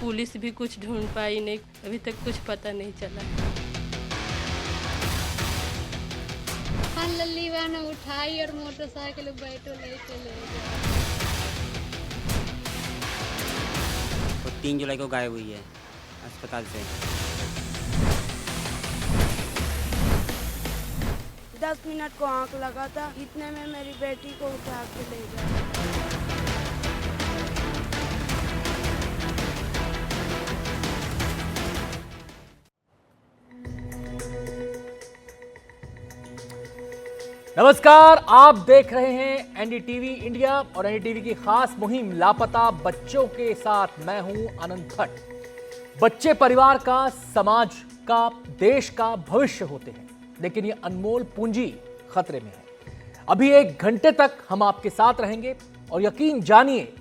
Police भी कुछ ढूंढ पाई नहीं, अभी तक कुछ पता नहीं चला। हाँ, लल्ली वाला उठाई और मोटरसाइकिल बैठो ले चले गए। वो 3 जुलाई को गायब हुई है अस्पताल से। 10 मिनट को आंख लगा था, इतने में मेरी बेटी को उठा के ले गया। नमस्कार, आप देख रहे हैं एनडीटीवी इंडिया और एनडीटीवी की खास मुहिम लापता बच्चों के साथ मैं हूं अनंत भट्ट। बच्चे परिवार का, समाज का, देश का भविष्य होते हैं, लेकिन ये अनमोल पूंजी खतरे में है। अभी 1 घंटे तक हम आपके साथ रहेंगे और यकीन जानिए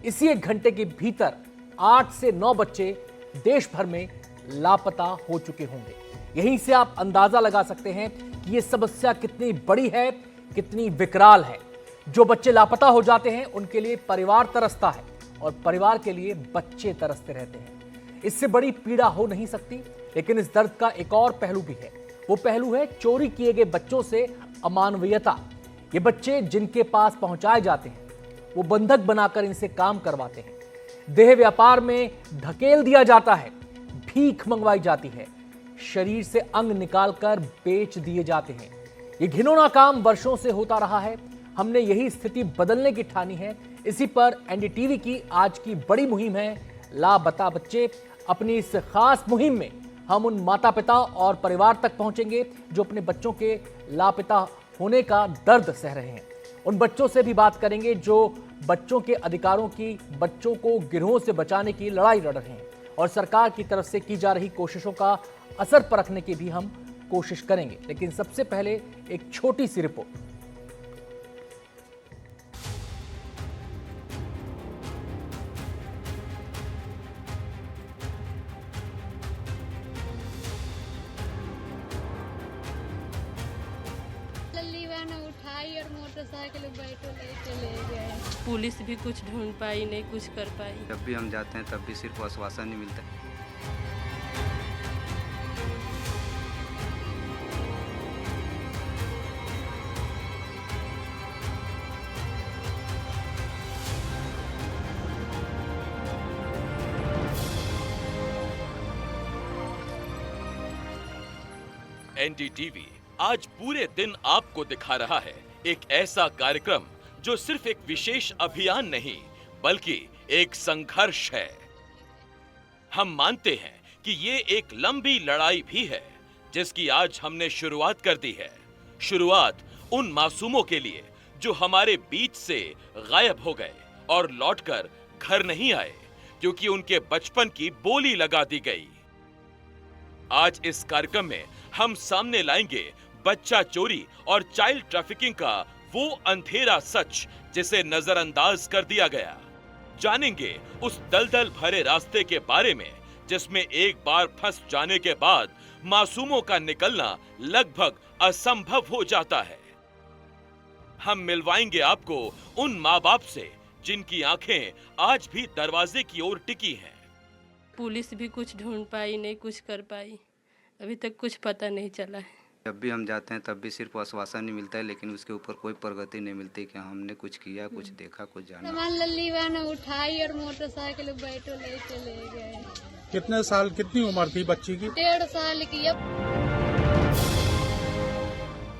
इसी 1 घंटे के भीतर 8 से 9 बच्चे देश भर में लापता हो चुके होंगे। यहीं से आप अंदाजा लगा सकते हैं कि ये समस्या कितनी बड़ी है, कितनी विकराल है। जो बच्चे लापता हो जाते हैं उनके लिए परिवार तरसता है और परिवार के लिए बच्चे तरसते रहते हैं। इससे बड़ी पीड़ा हो नहीं सकती, लेकिन इस दर्द का एक और पहलू भी है। वो पहलू है चोरी किए गए बच्चों से अमानवीयता। ये बच्चे जिनके पास पहुंचाए जाते हैं वो बंधक बनाकर इनसे काम करवाते हैं। देह व्यापार में धकेल दिया जाता है, भीख मंगवाई जाती है, शरीर से अंग निकालकर बेच दिए जाते हैं। ये घिनौना काम वर्षों से होता रहा है। हमने यही स्थिति बदलने की ठानी है। इसी पर एनडीटीवी की आज की बड़ी मुहिम है लापता बच्चे। अपनी इस खास मुहिम में हम उन माता पिता और परिवार तक पहुंचेंगे जो अपने बच्चों के लापता होने का दर्द सह रहे हैं। उन बच्चों से भी बात करेंगे जो बच्चों के अधिकारों की, बच्चों को गिरोह से बचाने की लड़ाई लड़ रहे हैं और सरकार की तरफ से की जा रही कोशिशों का असर परखने की भी हम कोशिश करेंगे। लेकिन सबसे पहले एक छोटी सी रिपोर्ट। लल्ली वाला उठाई और मोटरसाइकिल बैठो ले चले गए। पुलिस भी कुछ ढूंढ पाई नहीं, कुछ कर पाई। जब भी हम जाते हैं तब भी सिर्फ आश्वासन ही मिलता है। एनडीटीवी आज पूरे दिन आपको दिखा रहा है एक ऐसा कार्यक्रम जो सिर्फ एक विशेष अभियान नहीं बल्कि एक संघर्ष है। हम मानते हैं कि ये एक लंबी लड़ाई भी है जिसकी आज हमने शुरुआत कर दी है। शुरुआत उन मासूमों के लिए जो हमारे बीच से गायब हो गए और लौटकर घर नहीं आए क्योंकि उनके बचपन की बोली लगा दी गई। आज इस कार्यक्रम में हम सामने लाएंगे बच्चा चोरी और चाइल्ड ट्रैफिकिंग का वो अंधेरा सच जिसे नजरअंदाज कर दिया गया। जानेंगे उस दलदल भरे रास्ते के बारे में जिसमें एक बार फंस जाने के बाद मासूमों का निकलना लगभग असंभव हो जाता है। हम मिलवाएंगे आपको उन माँ बाप से जिनकी आंखें आज भी दरवाजे की ओर टिकी हैं। पुलिस भी कुछ ढूंढ पाई नहीं, कुछ कर पाई, अभी तक कुछ पता नहीं चला है। जब भी हम जाते हैं तब भी सिर्फ आश्वासन ही मिलता है, लेकिन उसके ऊपर कोई प्रगति नहीं मिलती कि हमने कुछ किया, कुछ देखा, कुछ जाना। सामान लल्ली वाला उठाई और मोटरसाइकिल बैठो ले चले गए। कितने साल, कितनी उम्र थी बच्ची की? 1.5 साल की। अब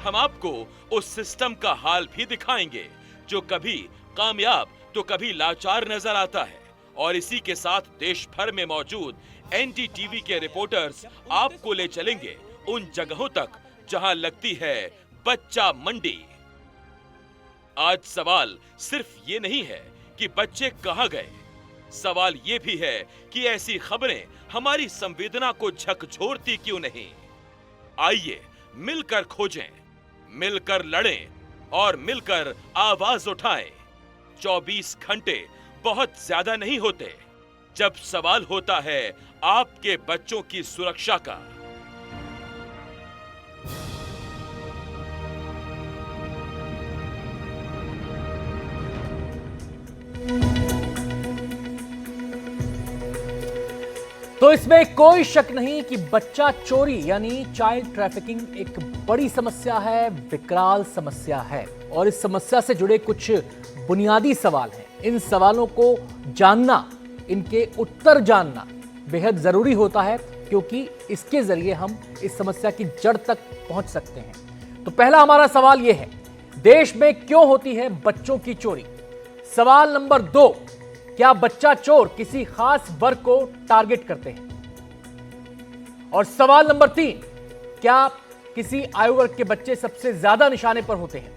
हम आपको उस सिस्टम का हाल भी दिखाएंगे जो कभी कामयाब तो कभी लाचार नजर आता है। और इसी के साथ देश भर में मौजूद एनडीटीवी के रिपोर्टर्स आपको ले चलेंगे उन जगहों तक जहां लगती है बच्चा मंडी। आज सवाल सिर्फ ये नहीं है कि बच्चे कहां गए, सवाल ये भी है कि ऐसी खबरें हमारी संवेदना को झकझोरती क्यों नहीं। आइए मिलकर खोजें, मिलकर लड़ें और मिलकर आवाज उठाएं। 24 घंटे बहुत ज्यादा नहीं होते जब सवाल होता है आपके बच्चों की सुरक्षा का। तो इसमें कोई शक नहीं कि बच्चा चोरी यानी चाइल्ड ट्रैफिकिंग एक बड़ी समस्या है, विकराल समस्या है। और इस समस्या से जुड़े कुछ बुनियादी सवाल हैं। इन सवालों को जानना, इनके उत्तर जानना बेहद जरूरी होता है, क्योंकि इसके जरिए हम इस समस्या की जड़ तक पहुंच सकते हैं। तो पहला हमारा सवाल यह है, देश में क्यों होती है बच्चों की चोरी? सवाल नंबर 2, क्या बच्चा चोर किसी खास वर्ग को टारगेट करते हैं? और सवाल नंबर 3, क्या किसी आयु वर्ग के बच्चे सबसे ज्यादा निशाने पर होते हैं?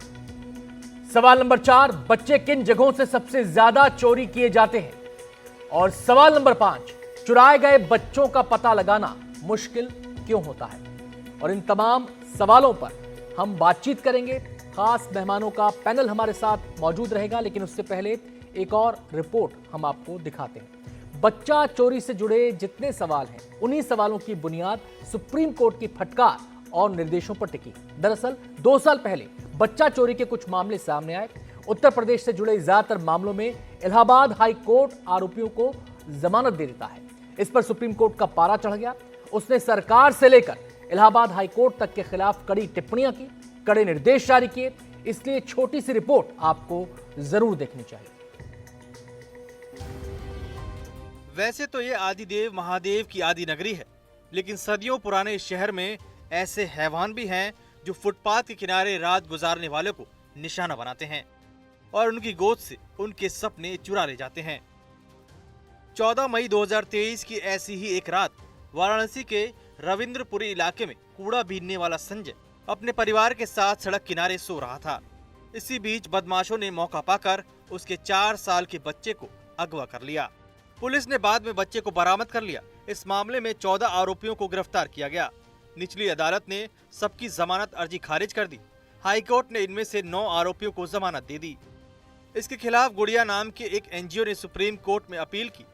सवाल नंबर 4, बच्चे किन जगहों से सबसे ज्यादा चोरी किए जाते हैं? और सवाल नंबर 5, चुराए गए बच्चों का पता लगाना मुश्किल क्यों होता है? और इन तमाम सवालों पर हम बातचीत करेंगे। खास मेहमानों का पैनल हमारे साथ मौजूद रहेगा, लेकिन उससे पहले एक और रिपोर्ट हम आपको दिखाते हैं। बच्चा चोरी से जुड़े जितने सवाल हैं, उन्हीं सवालों की बुनियाद सुप्रीम कोर्ट की फटकार और निर्देशों पर टिकी। दरअसल 2 साल पहले बच्चा चोरी के कुछ मामले सामने आए। उत्तर प्रदेश से जुड़े ज्यादातर मामलों में इलाहाबाद हाई कोर्ट आरोपियों को जमानत दे देता है। इस पर सुप्रीम कोर्ट का पारा चढ़ गया। उसने सरकार से लेकर इलाहाबाद हाई कोर्ट तक के खिलाफ कड़ी टिप्पणियां की, कड़े निर्देश जारी किए। इसलिए छोटी सी रिपोर्ट आपको जरूर देखनी चाहिए। वैसे तो ये आदिदेव महादेव की आदि नगरी है, लेकिन सदियों पुराने इस शहर में ऐसे हैवान भी हैं जो फुटपाथ के किनारे रात गुजारने वालों को निशाना बनाते हैं और उनकी गोद से उनके सपने चुरा ले जाते हैं। 14 मई 2023 की ऐसी ही एक रात वाराणसी के रविंद्रपुरी इलाके में कूड़ा बीनने वाला संजय अपने परिवार के साथ सड़क किनारे सो रहा था। इसी बीच बदमाशों ने मौका पाकर उसके 4 साल के बच्चे को अगवा कर लिया। पुलिस ने बाद में बच्चे को बरामद कर लिया। इस मामले में 14 आरोपियों को गिरफ्तार किया गया। निचली अदालत ने सबकी जमानत अर्जी खारिज कर दी। हाईकोर्ट ने इनमें से 9 आरोपियों को जमानत दे दी। इसके खिलाफ गुड़िया नाम के एक एनजीओ ने सुप्रीम कोर्ट में अपील की।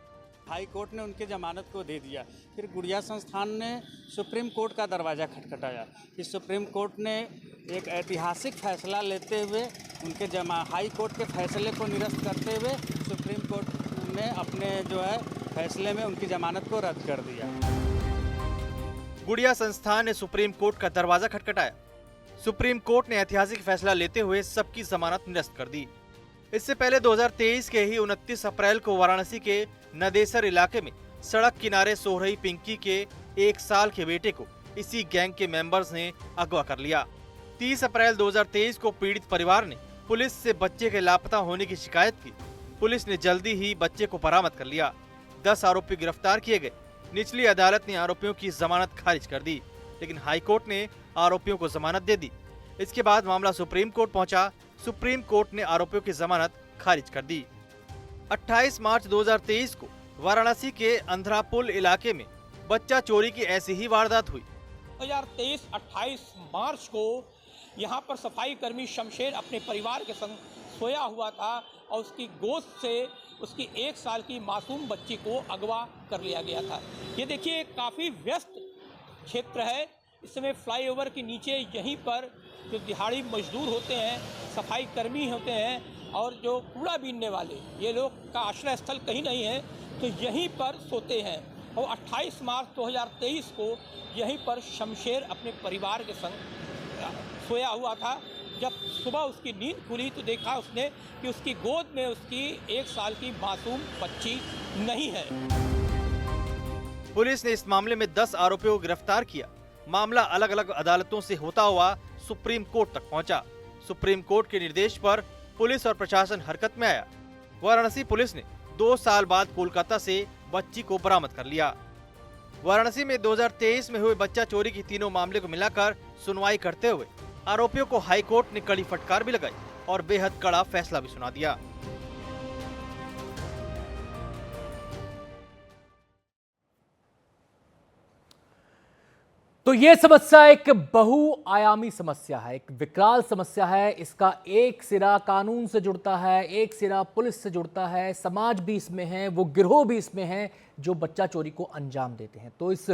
हाई कोर्ट ने उनके जमानत को दे दिया। फिर गुड़िया संस्थान ने सुप्रीम कोर्ट का दरवाज़ा खटखटाया कि सुप्रीम कोर्ट ने एक ऐतिहासिक फैसला लेते हुए उनके हाई कोर्ट के फैसले को निरस्त करते हुए सुप्रीम कोर्ट ने अपने जो है फैसले में उनकी जमानत को रद्द कर दिया। गुड़िया संस्थान ने सुप्रीम कोर्ट का दरवाजा खटखटाया। सुप्रीम कोर्ट ने ऐतिहासिक फैसला लेते हुए सबकी जमानत निरस्त कर दी। इससे पहले 2023 के ही 29 अप्रैल को वाराणसी के नदेसर इलाके में सड़क किनारे सो रही पिंकी के 1 साल के बेटे को इसी गैंग के मेंबर्स ने अगवा कर लिया। 30 अप्रैल 2023 को पीड़ित परिवार ने पुलिस से बच्चे के लापता होने की शिकायत की। पुलिस ने जल्दी ही बच्चे को बरामद कर लिया। 10 आरोपी गिरफ्तार किए गए। निचली अदालत ने आरोपियों की जमानत खारिज कर दी, लेकिन हाईकोर्ट ने आरोपियों को जमानत दे दी। इसके बाद मामला सुप्रीम कोर्ट पहुंचा। सुप्रीम कोर्ट ने आरोपियों की जमानत खारिज कर दी। 28 मार्च 2023 को वाराणसी के अंधरापुल इलाके में बच्चा चोरी की ऐसी ही वारदात हुई। 2023 28 मार्च को यहाँ पर सफाई कर्मी शमशेर अपने परिवार के संग सोया हुआ था और उसकी गोद से उसकी 1 साल की मासूम बच्ची को अगवा कर लिया गया था। ये देखिए काफ़ी व्यस्त क्षेत्र है। इस समय फ्लाईओवर के नीचे यहीं पर जो दिहाड़ी मजदूर होते हैं, सफाई कर्मी होते हैं और जो कूड़ा बीनने वाले, ये लोग का आश्रय स्थल कहीं नहीं है, तो यहीं पर सोते हैं। और 28 मार्च 2023 को यहीं पर शमशेर अपने परिवार के संग सोया हुआ था। जब सुबह उसकी नींद खुली तो देखा उसने कि उसकी गोद में उसकी 1 साल की मासूम बच्ची नहीं है। पुलिस ने इस मामले में 10 आरोपियों को गिरफ्तार किया। मामला अलग अलग अदालतों से होता हुआ सुप्रीम कोर्ट तक पहुंचा। सुप्रीम कोर्ट के निर्देश पर पुलिस और प्रशासन हरकत में आया। वाराणसी पुलिस ने 2 साल बाद कोलकाता से बच्ची को बरामद कर लिया। वाराणसी में 2023 में हुए बच्चा चोरी की तीनों मामले को मिलाकर सुनवाई करते हुए आरोपियों को हाई कोर्ट ने कड़ी फटकार भी लगाई और बेहद कड़ा फैसला भी सुना दिया। तो यह समस्या एक बहुआयामी समस्या है, एक विकराल समस्या है। इसका एक सिरा कानून से जुड़ता है, एक सिरा पुलिस से जुड़ता है, समाज भी इसमें है, वो गिरोह भी इसमें है जो बच्चा चोरी को अंजाम देते हैं। तो इस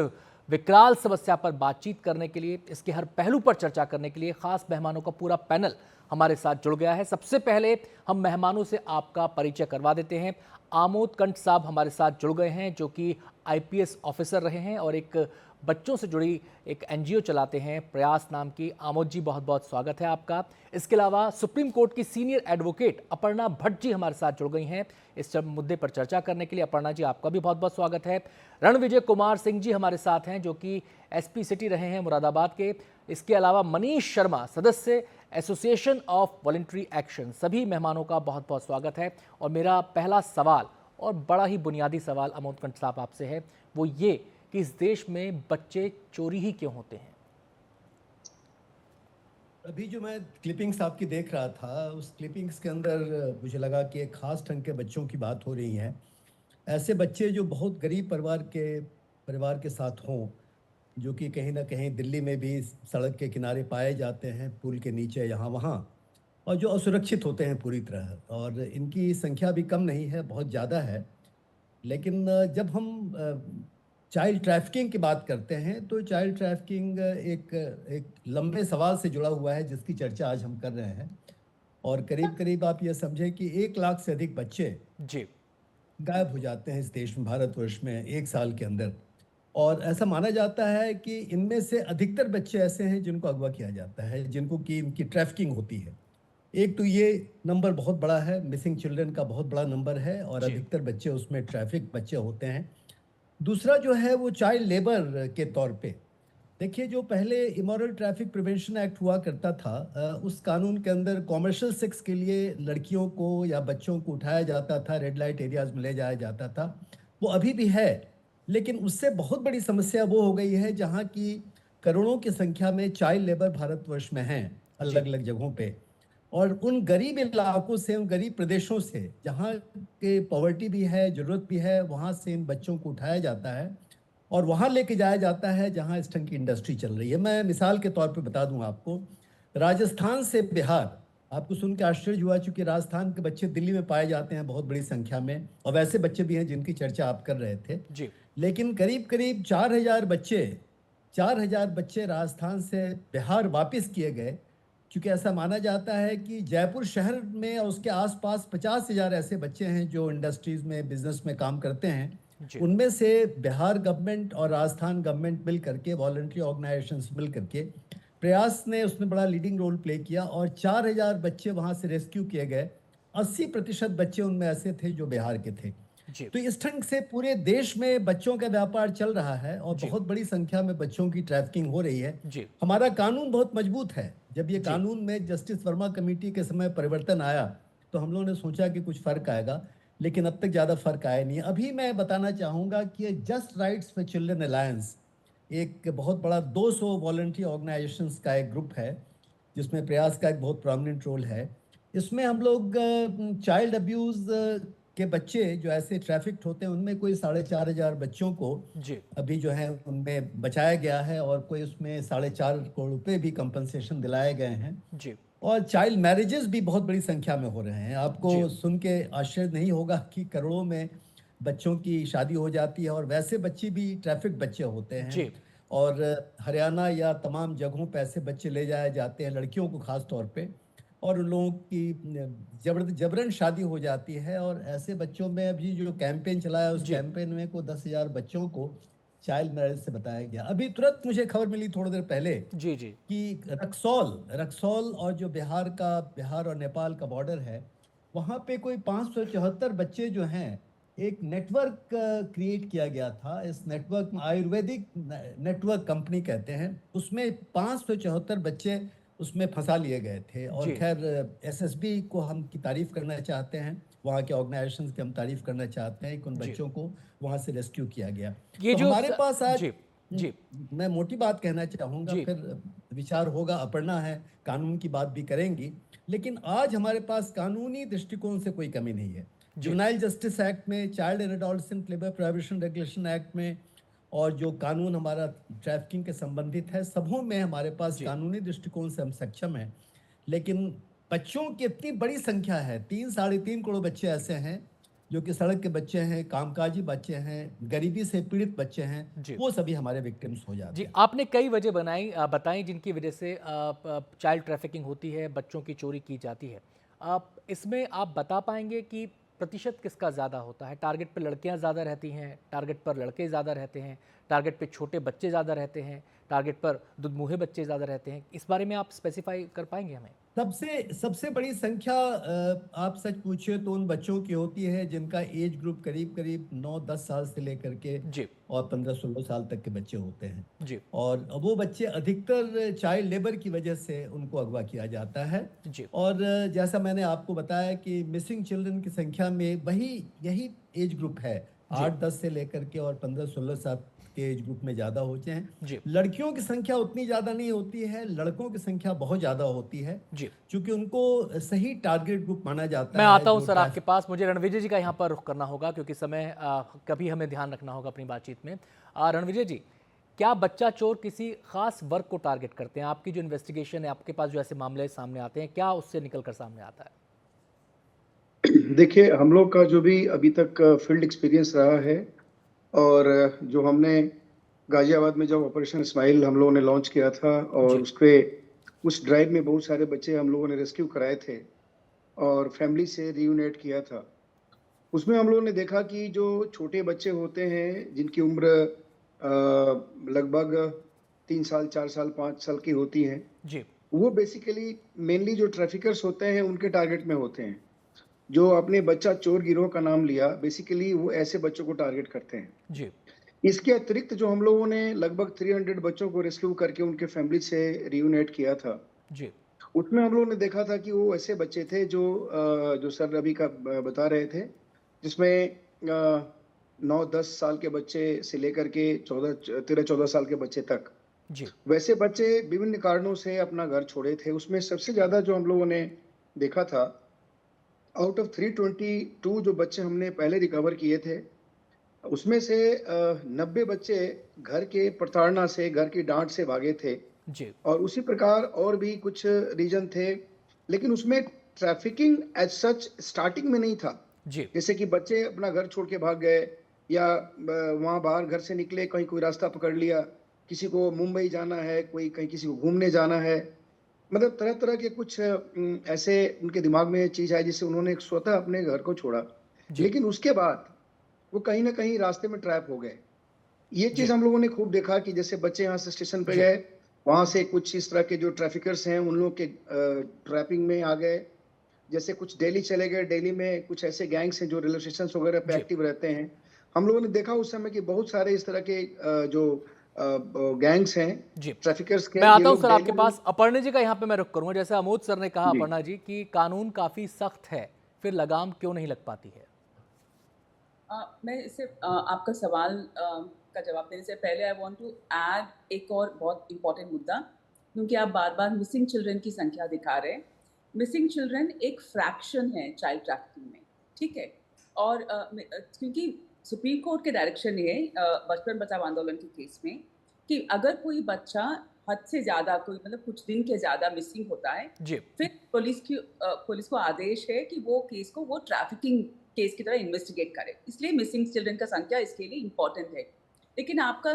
विकराल समस्या पर बातचीत करने के लिए, इसके हर पहलू पर चर्चा करने के लिए खास मेहमानों का पूरा पैनल हमारे साथ जुड़ गया है। सबसे पहले हम मेहमानों से आपका परिचय करवा देते हैं। आमोद कंठ साहब हमारे साथ जुड़ गए हैं, जो कि आईपीएस ऑफिसर रहे हैं और एक बच्चों से जुड़ी एक एनजीओ चलाते हैं, प्रयास नाम की। आमोद जी, बहुत बहुत स्वागत है आपका। इसके अलावा सुप्रीम कोर्ट की सीनियर एडवोकेट अपर्णा भट्ट जी हमारे साथ जुड़ गई हैं इस मुद्दे पर चर्चा करने के लिए। अपर्णा जी, आपका भी बहुत बहुत स्वागत है। रणविजय कुमार सिंह जी हमारे साथ हैं, जो कि एसपी सिटी रहे हैं मुरादाबाद के। इसके अलावा मनीष शर्मा, सदस्य एसोसिएशन ऑफ वॉलंटरी एक्शन। सभी मेहमानों का बहुत बहुत स्वागत है। और मेरा पहला सवाल, और बड़ा ही बुनियादी सवाल आमोद कंठ साहब आपसे है, वो ये कि इस देश में बच्चे चोरी ही क्यों होते हैं? अभी जो मैं क्लिपिंग्स आपकी देख रहा था, उस क्लिपिंग्स के अंदर मुझे लगा कि एक ख़ास ढंग के बच्चों की बात हो रही है। ऐसे बच्चे जो बहुत गरीब परिवार के साथ हों, जो कि कहीं ना कहीं दिल्ली में भी सड़क के किनारे पाए जाते हैं, पुल के नीचे यहाँ वहाँ, और जो असुरक्षित होते हैं पूरी तरह। और इनकी संख्या भी कम नहीं है, बहुत ज़्यादा है। लेकिन जब हम चाइल्ड ट्रैफिकिंग की बात करते हैं, तो चाइल्ड ट्रैफिकिंग एक लंबे सवाल से जुड़ा हुआ है, जिसकी चर्चा आज हम कर रहे हैं। और करीब करीब आप ये समझें कि 1 लाख से अधिक बच्चे जी गायब हो जाते हैं इस देश में, भारतवर्ष में 1 साल के अंदर। और ऐसा माना जाता है कि इनमें से अधिकतर बच्चे ऐसे हैं जिनको अगवा किया जाता है, जिनको कि इनकी ट्रैफिकिंग होती है। एक तो ये नंबर बहुत बड़ा है, मिसिंग चिल्ड्रन का बहुत बड़ा नंबर है, और अधिकतर बच्चे उसमें ट्रैफिक बच्चे होते हैं। दूसरा जो है वो चाइल्ड लेबर के तौर पे देखिए, जो पहले इमोरल ट्रैफिक प्रिवेंशन एक्ट हुआ करता था, उस कानून के अंदर कॉमर्शियल सेक्स के लिए लड़कियों को या बच्चों को उठाया जाता था, रेड लाइट एरियाज में ले जाया जाता था। वो अभी भी है, लेकिन उससे बहुत बड़ी समस्या वो हो गई है जहाँ की करोड़ों की संख्या में चाइल्ड लेबर भारतवर्ष में हैं, अलग अलग जगहों पे। और उन गरीब इलाकों से, उन गरीब प्रदेशों से जहाँ के पॉवर्टी भी है, ज़रूरत भी है, वहाँ से इन बच्चों को उठाया जाता है और वहाँ लेके जाया जाता है जहाँ इस ढंग की इंडस्ट्री चल रही है। मैं मिसाल के तौर पे बता दूँ आपको, राजस्थान से बिहार, आपको सुन के आश्चर्य हुआ, चूँकि राजस्थान के बच्चे दिल्ली में पाए जाते हैं बहुत बड़ी संख्या में, और वैसे बच्चे भी हैं जिनकी चर्चा आप कर रहे थे जी। लेकिन करीब करीब 4000 बच्चे राजस्थान से बिहार वापस किए गए, क्योंकि ऐसा माना जाता है कि जयपुर शहर में और उसके आसपास 50,000 ऐसे बच्चे हैं जो इंडस्ट्रीज़ में, बिजनेस में काम करते हैं। उनमें से बिहार गवर्नमेंट और राजस्थान गवर्नमेंट मिल करके, वॉलंटरी ऑर्गेनाइजेशंस मिल करके, प्रयास ने उसमें बड़ा लीडिंग रोल प्ले किया और 4000 बच्चे वहाँ से रेस्क्यू किए गए। 80% बच्चे उनमें ऐसे थे जो बिहार के थे। तो इस ढंग से पूरे देश में बच्चों का व्यापार चल रहा है और बहुत बड़ी संख्या में बच्चों की ट्रैफिकिंग हो रही है। हमारा कानून बहुत मजबूत है। जब ये कानून में जस्टिस वर्मा कमेटी के समय परिवर्तन आया तो हम लोगों ने सोचा कि कुछ फ़र्क आएगा, लेकिन अब तक ज़्यादा फ़र्क आया नहीं है। अभी मैं बताना चाहूँगा कि ये just rights for children alliance एक बहुत बड़ा 200 वॉलंटरी ऑर्गेनाइजेशंस का एक ग्रुप है, जिसमें प्रयास का एक बहुत प्रोमिनेंट रोल है। इसमें हम लोग चाइल्ड अब्यूज़ के बच्चे जो ऐसे ट्रैफिक्ड होते हैं, उनमें कोई 4,500 बच्चों को अभी जो है उनमें बचाया गया है और कोई उसमें 4.5 करोड़ रुपए भी कंपनसेशन दिलाए गए हैं। और चाइल्ड मैरिजेस भी बहुत बड़ी संख्या में हो रहे हैं। आपको सुन के आश्चर्य नहीं होगा कि करोड़ों में बच्चों की शादी हो जाती है, और वैसे बच्चे भी ट्रैफिक बच्चे होते हैं। और हरियाणा या तमाम जगहों पर ऐसे बच्चे ले जाए जाते हैं, लड़कियों को खास तौर पे, और उन लोगों की जबरन शादी हो जाती है। और ऐसे बच्चों में अभी जो कैंपेन चलाया, उस कैंपेन में को 10,000 बच्चों को चाइल्ड मैरिज से बताया गया। अभी तुरंत मुझे खबर मिली थोड़ी देर पहले कि रक्सौल और जो बिहार और नेपाल का बॉर्डर है, वहाँ पे कोई 574 बच्चे जो हैं, एक नेटवर्क क्रिएट किया गया था। इस नेटवर्क में आयुर्वेदिक नेटवर्क कंपनी कहते हैं, उसमें 574 बच्चे उसमें फंसा लिए गए थे। और खैर एसएसबी को हम की तारीफ करना चाहते हैं, वहाँ के ऑर्गेनाइजेशंस की हम तारीफ करना चाहते हैं कि उन बच्चों को वहाँ से रेस्क्यू किया गया। ये तो जो हमारे पास आज मैं मोटी बात कहना चाहूँगा, फिर विचार होगा, अपर्णा है, कानून की बात भी करेंगी, लेकिन आज हमारे पास कानूनी दृष्टिकोण से कोई कमी नहीं है। जुवेनाइल जस्टिस एक्ट में, child and adolescent labour prohibition regulation act में, और जो कानून हमारा ट्रैफिकिंग के संबंधित है, सबों में हमारे पास कानूनी दृष्टिकोण से हम सक्षम हैं। लेकिन बच्चों की इतनी बड़ी संख्या है, 3-3.5 करोड़ बच्चे ऐसे हैं जो कि सड़क के बच्चे हैं, कामकाजी बच्चे हैं, गरीबी से पीड़ित बच्चे हैं, वो सभी हमारे विक्टिम्स हो जाते जी। हैं। आपने कई वजह बताई जिनकी वजह से चाइल्ड ट्रैफिकिंग होती है, बच्चों की चोरी की जाती है। इसमें आप बता पाएंगे कि प्रतिशत किसका ज़्यादा होता है? टारगेट पर लड़कियां ज़्यादा रहती हैं, टारगेट पर लड़के ज़्यादा रहते हैं, टारगेट पे छोटे बच्चे ज़्यादा रहते हैं, टारगेट पर दुधमुहे बच्चे ज़्यादा रहते हैं? इस बारे में आप स्पेसिफाई कर पाएंगे हमें? सबसे बड़ी संख्या आप सच पूछिए तो उन बच्चों की होती है जिनका एज ग्रुप करीब करीब 9-10 साल से लेकर के जी। और 15-16 साल तक के बच्चे होते हैं। जी। और वो बच्चे अधिकतर चाइल्ड लेबर की वजह से उनको अगवा किया जाता है। जी। और जैसा मैंने आपको बताया कि मिसिंग चिल्ड्रन की संख्या में यही एज ग्रुप है, 8-10 से लेकर के और 15-16 साल के एज ग्रुप में ज़्यादा होते हैं। लड़कियों की संख्या उतनी ज़्यादा नहीं होती है, लड़कों की संख्या बहुत ज़्यादा होती है, क्योंकि उनको सही टारगेट ग्रुप माना जाता है। मैं आता हूं सर आपके पास, मुझे रणविजय जी का यहाँ पर रुख करना होगा क्योंकि समय कभी हमें ध्यान रखना होगा अपनी बातचीत में। रणविजय जी, क्या बच्चा चोर किसी खास वर्ग को टारगेट करते हैं? आपकी जो इन्वेस्टिगेशन है, आपके पास जो ऐसे मामले सामने आते हैं, क्या उससे निकल कर सामने आता है? देखिए, हम लोग का जो भी अभी तक फील्ड एक्सपीरियंस रहा है और जो हमने गाजियाबाद में जब ऑपरेशन स्माइल हम लोगों ने लॉन्च किया था और उस ड्राइव में बहुत सारे बच्चे हम लोगों ने रेस्क्यू कराए थे और फैमिली से रीयूनाइट किया था। उसमें हम लोगों ने देखा कि जो छोटे बच्चे होते हैं जिनकी उम्र लगभग 3 साल, 4 साल, 5 साल की होती है, वो बेसिकली मेनली जो ट्रैफिकर्स होते हैं उनके टारगेट में होते हैं। जो आपने बच्चा चोर गिरोह का नाम लिया, बेसिकली वो ऐसे बच्चों को टारगेट करते हैं। जी। इसके अतिरिक्त जो हम लोगों ने लगभग 300 बच्चों को रेस्क्यू करके उनके फैमिली से रीयूनाइट किया था, जी, उसमें हम लोगों ने देखा था कि वो ऐसे बच्चे थे जो सर अभी का बता रहे थे, जिसमें 9-10 साल के बच्चे से लेकर के 13-14 साल के बच्चे तक, जी, वैसे बच्चे विभिन्न कारणों से अपना घर छोड़े थे। उसमें सबसे ज्यादा जो हम लोगों ने देखा था, आउट ऑफ 322 जो बच्चे हमने पहले रिकवर किए थे, उसमें से 90 बच्चे घर के प्रताड़ना से, घर की डांट से भागे थे। जी। और उसी प्रकार और भी कुछ रीजन थे, लेकिन उसमें ट्रैफिकिंग एज सच स्टार्टिंग में नहीं था। जी। जैसे कि बच्चे अपना घर छोड़ के भाग गए या वहां बाहर घर से निकले, कहीं कोई रास्ता पकड़ लिया, किसी को मुंबई जाना है, कोई कहीं किसी को घूमने जाना है, मतलब तरह तरह के कुछ ऐसे उनके दिमाग में चीज आई जिससे उन्होंने स्वतः अपने घर को छोड़ा। लेकिन उसके बाद वो कहीं ना कहीं रास्ते में ट्रैप हो गए। ये चीज हम लोगों ने खूब देखा कि जैसे बच्चे यहाँ से स्टेशन पे गए, वहां से कुछ इस तरह के जो ट्रैफिकर्स हैं उन लोग के ट्रैपिंग में आ गए। जैसे कुछ दिल्ली चले गए, दिल्ली में कुछ ऐसे गैंग्स हैं जो रेलवे स्टेशन वगैरह पे एक्टिव रहते हैं। हम लोगों ने देखा उस समय कि बहुत सारे इस तरह के जो गैंग्स हैं ट्रैफिकर्स के। मैं आता हूं सर आपके पास। अपर्णा जी का यहाँ पे मैं रुक करूंगा। जैसे अमोद सर ने कहा अपर्णा जी कि कानून काफी सख्त है, फिर लगाम क्यों नहीं लग पाती है? मैं इससे आपका सवाल का जवाब देने से पहले आई वांट टू ऐड एक और बहुत इम्पोर्टेंट मुद्दा, क्योंकि आप बार बार मिसिंग चिल्ड्रन की संख्या दिखा रहे हैं। मिसिंग चिल्ड्रन एक फ्रैक्शन है चाइल्ड ट्रैफिकिंग में, ठीक है। और क्योंकि सुप्रीम कोर्ट के डायरेक्शन है बचपन बचाओ आंदोलन के केस में कि अगर कोई बच्चा हद से ज़्यादा, कोई मतलब कुछ दिन के ज़्यादा मिसिंग होता है, फिर पुलिस को आदेश है कि वो केस को वो ट्रैफिकिंग केस की तरह इन्वेस्टिगेट करे। इसलिए मिसिंग चिल्ड्रन का संख्या इसके लिए इम्पोर्टेंट है। लेकिन आपका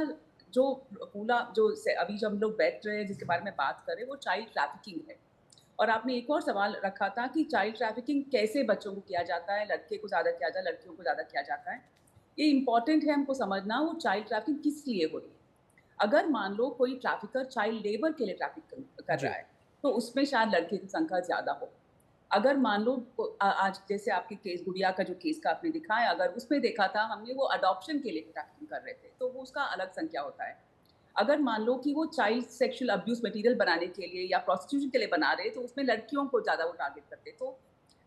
जो पूरा जो अभी जो हम लोग बैठ रहे हैं, जिसके बारे में बात कर रहे हैं, वो चाइल्ड ट्रैफिकिंग है। और आपने एक और सवाल रखा था कि चाइल्ड ट्रैफिकिंग कैसे बच्चों को किया जाता है, लड़के को ज़्यादा किया जाता है, लड़कियों को ज़्यादा किया जाता है। ये इम्पॉर्टेंट है हमको समझना, वो चाइल्ड ट्रैफिकिंग किस लिए हो रही है। अगर मान लो कोई ट्रैफिकर चाइल्ड लेबर के लिए ट्रैफिक कर रहा है, तो उसमें शायद लड़के की संख्या ज़्यादा हो। अगर मान लो आज जैसे आपके केस, गुड़िया का जो केस का आपने दिखाया, अगर उसमें देखा था हमने वो अडॉप्शन के लिए ट्रैफिकिंग कर रहे थे, तो वो उसका अलग संख्या होता है। अगर मान लो कि वो चाइल्ड सेक्सुअल अब्यूज मटेरियल बनाने के लिए या प्रोस्टिट्यूशन के लिए बना रहे, तो उसमें लड़कियों को ज़्यादा वो टारगेट करते। तो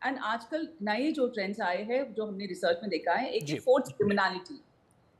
एंड आजकल नए जो ट्रेंड्स आए हैं, जो हमने रिसर्च में देखा है, एक फोर्स क्रिमिनलिटी,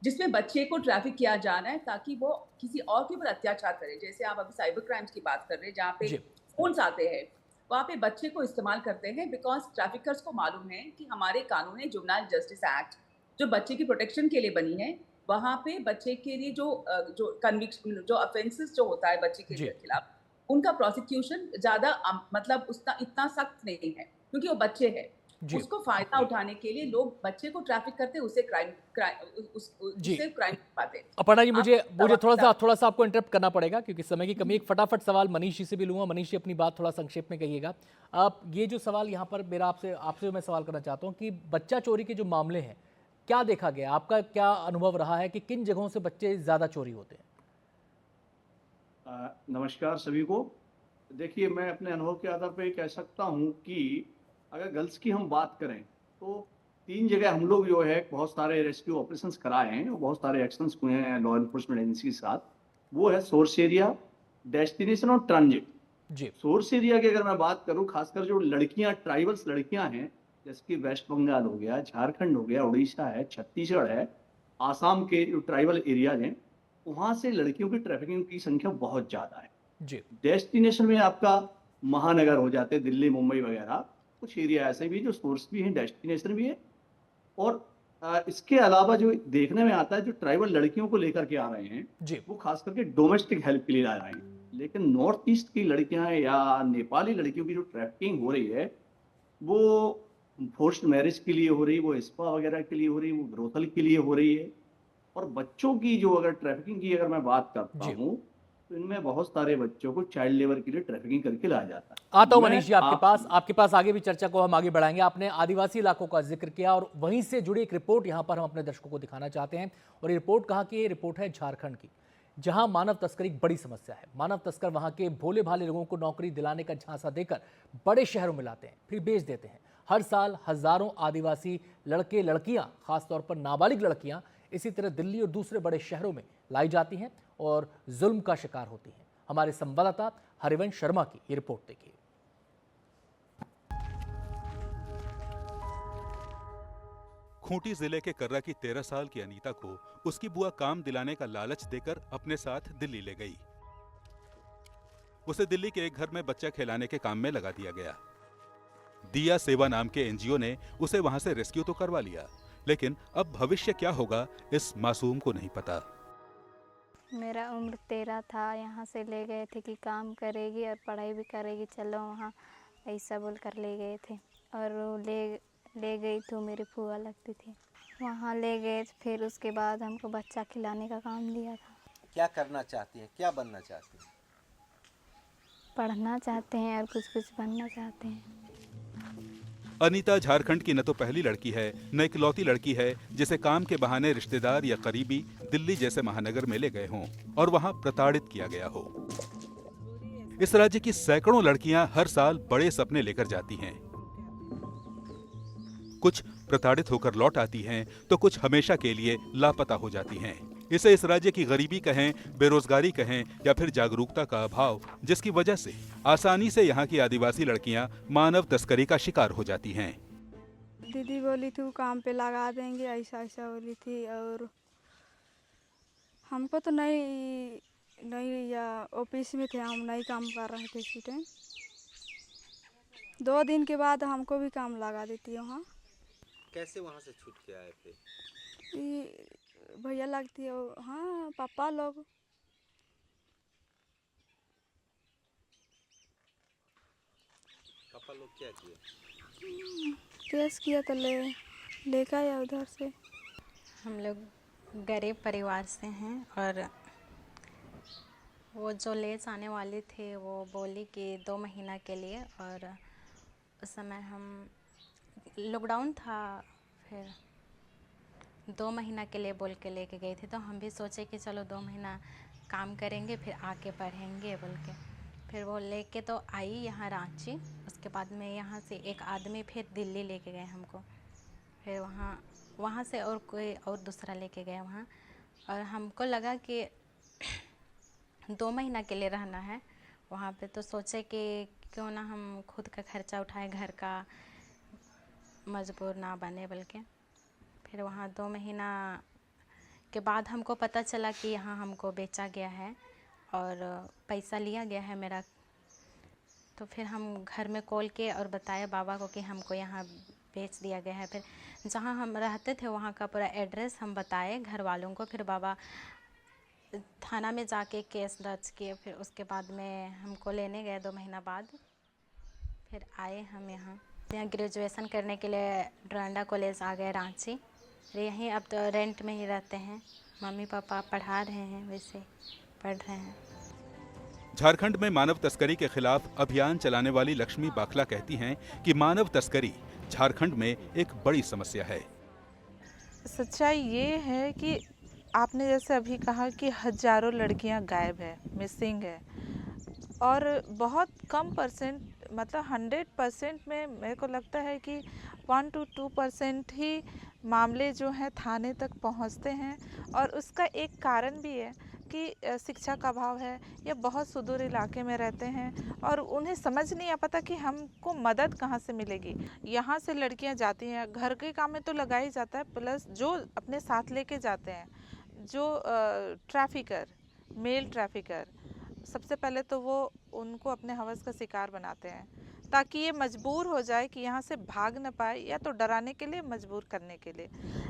जिसमें बच्चे को ट्रैफिक किया जा रहा है ताकि वो किसी और के ऊपर अत्याचार करे। जैसे आप अभी साइबर क्राइम्स की बात कर रहे हैं, जहाँ पे फोन्स आते हैं, वहाँ पे बच्चे को इस्तेमाल करते हैं, बिकॉज ट्रैफिकर्स को मालूम है कि हमारे कानून है जुवेनाइल जस्टिस एक्ट, जो बच्चे की प्रोटेक्शन के लिए बनी है। वहाँ पे बच्चे के लिए जो कन्विक्शन, जो ऑफेंसेस जो होता है बच्चे के खिलाफ, उनका प्रोसिक्यूशन ज़्यादा मतलब इतना सख्त नहीं है, क्योंकि वो बच्चे हैं। जी। उसको फायदा उठाने के लिए लोग बच्चे को ट्रैफिक करते, उसे क्राइम पाते। अपर्णा जी, मुझे थोड़ा सा आपको इंटरप्ट करना पड़ेगा क्योंकि समय की कमी। एक फटाफट सवाल मनीष जी से भी लूंगा। मनीष जी, अपनी बात थोड़ा संक्षेप में कहिएगा। आप ये जो सवाल यहाँ पर मेरा आपसे मैं सवाल करना चाहता हूँ कि बच्चा चोरी के जो मामले हैं, क्या देखा गया, आपका क्या अनुभव रहा है कि किन जगहों से बच्चे ज्यादा चोरी होते हैं? नमस्कार सभी को। देखिए, मैं अपने अनुभव के आधार पर कह सकता हूँ कि अगर गर्ल्स की हम बात करें तो 3 जगह हम लोग जो है बहुत सारे रेस्क्यू ऑपरेशंस कराए हैं और बहुत सारे एक्शंस हुए हैं लॉ एनफोर्समेंट एजेंसी के साथ। वो है सोर्स एरिया, डेस्टिनेशन और ट्रांजिट। जी। सोर्स एरिया की अगर मैं बात करूं, खासकर जो लड़कियां, ट्राइबल्स लड़कियां हैं, जैसे कि वेस्ट बंगाल हो गया, झारखंड हो गया, उड़ीसा है, छत्तीसगढ़ है, आसाम के जो ट्राइबल एरियाज हैं, वहां से लड़कियों की ट्रैफिकिंग की संख्या बहुत ज्यादा है। जी। डेस्टिनेशन में आपका महानगर हो जाते हैं, दिल्ली, मुंबई वगैरह। कुछ एरिया ऐसे भी जो सोर्स भी है, डेस्टिनेशन भी है। और इसके अलावा जो देखने में आता है, जो ट्राइबल लड़कियों को लेकर के आ रहे हैं जी, वो खास करके डोमेस्टिक हेल्प के लिए आ रहे हैं। लेकिन नॉर्थ ईस्ट की लड़कियां या नेपाली लड़कियों की जो ट्रैफिकिंग हो रही है वो फोर्स्ड मैरिज के लिए हो रही है, वो स्पा वगैरह के लिए हो रही है, वो ब्रोथल के लिए हो रही है। और बच्चों की जो अगर ट्रैफिकिंग की अगर मैं बात करता हूँ तो इनमें बहुत सारे बच्चों को चाइल्ड लेबर के लिए ट्रैफिकिंग करके लाया जाता है। आता हूं मनीष जी आपके पास आगे भी चर्चा को हम आगे बढ़ाएंगे। आपने आदिवासी इलाकों का जिक्र किया और वहीं से जुड़ी एक रिपोर्ट यहां पर हम अपने दर्शकों को दिखाना चाहते हैं। और ये रिपोर्ट कहा कि ये रिपोर्ट है झारखंड की, जहां मानव तस्करी एक बड़ी समस्या है। मानव तस्कर वहां के भोले भाले लोगों को नौकरी दिलाने का झांसा देकर बड़े शहरों में लाते हैं, फिर बेच देते हैं। हर साल हजारों आदिवासी लड़के लड़कियां, खासतौर पर नाबालिग लड़कियां, इसी तरह दिल्ली और दूसरे बड़े शहरों में लाई जाती हैं और जुल्म का शिकार होती हैं। हमारे संवाददाता हरिवंश शर्मा की ये रिपोर्ट देखिए। खूंटी जिले के कर्रा की 13 साल की अनीता को उसकी बुआ काम दिलाने का लालच देकर अपने साथ दिल्ली ले गई। उसे दिल्ली के एक घर में बच्चा खिलाने के काम में लगा दिया गया। दिया सेवा नाम के एनजीओ ने उसे वहां से रेस्क्यू तो करवा लिया, लेकिन अब भविष्य क्या होगा इस मासूम को नहीं पता। मेरा उम्र 13 था, यहाँ से ले गए थे कि काम करेगी और पढ़ाई भी करेगी, चलो वहाँ, ऐसा बोल कर ले गए थे। और ले गई तो मेरी फूआ लगती थी, वहाँ ले गए। फिर उसके बाद हमको बच्चा खिलाने का काम दिया था। क्या करना चाहती हैं, क्या बनना चाहती हैं? पढ़ना चाहते हैं और कुछ बनना चाहते हैं। अनीता झारखंड की न तो पहली लड़की है, न इकलौती लड़की है जिसे काम के बहाने रिश्तेदार या करीबी दिल्ली जैसे महानगर में ले गए हों और वहां प्रताड़ित किया गया हो। इस राज्य की सैकड़ों लड़कियां हर साल बड़े सपने लेकर जाती हैं। कुछ प्रताड़ित होकर लौट आती हैं तो कुछ हमेशा के लिए लापता हो जाती हैं। इसे इस राज्य की गरीबी कहें, बेरोजगारी कहें या फिर जागरूकता का अभाव, जिसकी वजह से आसानी से यहाँ की आदिवासी लड़कियां मानव तस्करी का शिकार हो जाती हैं। दीदी बोली थी काम पे लगा देंगे, ऐसा ऐसा बोली थी। और हमको तो नहीं या ऑफिस में थे, हम नहीं काम कर रहे थे इसी टाइम। 2 दिन के बाद हमको भी काम लगा देती वहाँ। कैसे वहाँ से छूट के आए थे? भैया लगती है, हाँ पापा लोग। पापा लोग क्या किए? केस किया तो लेकर आया उधर से। हम लोग गरीब परिवार से हैं और वो जो ले जाने वाले थे वो बोली कि 2 महीना के लिए। और उस समय हम लॉकडाउन था, फिर 2 महीना के लिए बोल के लेके गई थी। तो हम भी सोचे कि चलो 2 महीना काम करेंगे फिर आके पढ़ेंगे बोल के। फिर वो लेके तो आई यहाँ रांची। उसके बाद में यहाँ से एक आदमी फिर दिल्ली लेके गए हमको। फिर वहाँ से और कोई और दूसरा लेके गए वहाँ। और हमको लगा कि 2 महीना के लिए रहना है वहाँ पे, तो सोचे कि क्यों ना हम खुद का खर्चा उठाएं, घर का, मजबूर ना बने बोल के। फिर वहाँ 2 महीना के बाद हमको पता चला कि यहाँ हमको बेचा गया है और पैसा लिया गया है मेरा। तो फिर हम घर में कॉल किए और बताया बाबा को कि हमको यहाँ बेच दिया गया है। फिर जहाँ हम रहते थे वहाँ का पूरा एड्रेस हम बताए घर वालों को। फिर बाबा थाना में जाके केस दर्ज किए। फिर उसके बाद में हमको लेने गए 2 महीना बाद। फिर आए हम यहाँ। यहाँ ग्रेजुएशन करने के लिए डोरंडा कॉलेज आ गए रांची। यहीं अब तो रेंट में ही रहते हैं। मम्मी पापा पढ़ा रहे हैं, वैसे पढ़ रहे हैं। झारखंड में मानव तस्करी के खिलाफ अभियान चलाने वाली लक्ष्मी बाखला कहती हैं कि मानव तस्करी झारखंड में एक बड़ी समस्या है। सच्चाई ये है कि आपने जैसे अभी कहा कि हजारों लड़कियां गायब है, मिसिंग है, और बहुत कम परसेंट, मतलब 100% में मेरे को लगता है कि 1 to 2% ही मामले जो हैं थाने तक पहुंचते हैं। और उसका एक कारण भी है कि शिक्षा का अभाव है, या बहुत सुदूर इलाके में रहते हैं और उन्हें समझ नहीं आ पाता कि हमको मदद कहाँ से मिलेगी। यहाँ से लड़कियाँ जाती हैं, घर के काम में तो लगा ही जाता है, प्लस जो अपने साथ लेके जाते हैं, जो ट्रैफिकर, मेल ट्रैफिकर, सबसे पहले तो वो उनको अपने हवस का शिकार बनाते हैं ताकि ये मजबूर हो जाए कि यहाँ से भाग न पाए, या तो डराने के लिए, मजबूर करने के लिए।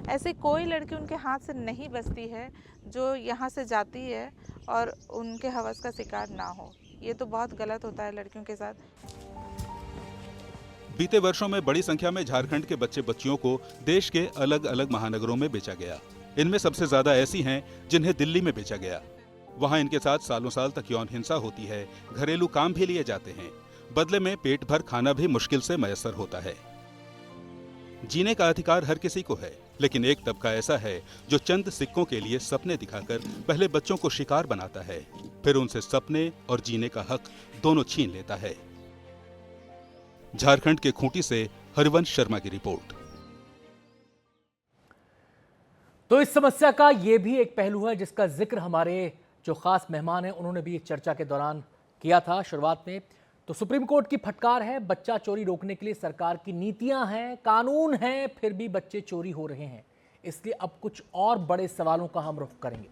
ऐसे कोई लड़की उनके हाथ से नहीं बचती है जो यहाँ से जाती है और उनके हवस का शिकार ना हो। ये तो बहुत गलत होता है लड़कियों के साथ। बीते वर्षों में बड़ी संख्या में झारखंड के बच्चे बच्चियों को देश के अलग अलग महानगरों में बेचा गया। इनमें सबसे ज्यादा ऐसी हैं जिन्हें दिल्ली में बेचा गया। वहां इनके साथ सालों साल तक यौन हिंसा होती है, घरेलू काम भी लिए जाते हैं, बदले में पेट भर खाना भी मुश्किल से मैसर होता है। जीने का अधिकार हर किसी को है, लेकिन एक तबका ऐसा है जो चंद सिक्कों के लिए सपने दिखाकर पहले बच्चों को शिकार बनाता है, फिर उनसे सपने और जीने का हक दोनों छीन लेता है। झारखंड के खूंटी से हरिवंश शर्मा की रिपोर्ट। तो इस समस्या का ये भी एक पहलू है जिसका जिक्र हमारे जो खास मेहमान हैं उन्होंने भी एक चर्चा के दौरान किया था शुरुआत में। तो सुप्रीम कोर्ट की फटकार है, बच्चा चोरी रोकने के लिए सरकार की नीतियां हैं, कानून हैं, फिर भी बच्चे चोरी हो रहे हैं। इसलिए अब कुछ और बड़े सवालों का हम रुख करेंगे।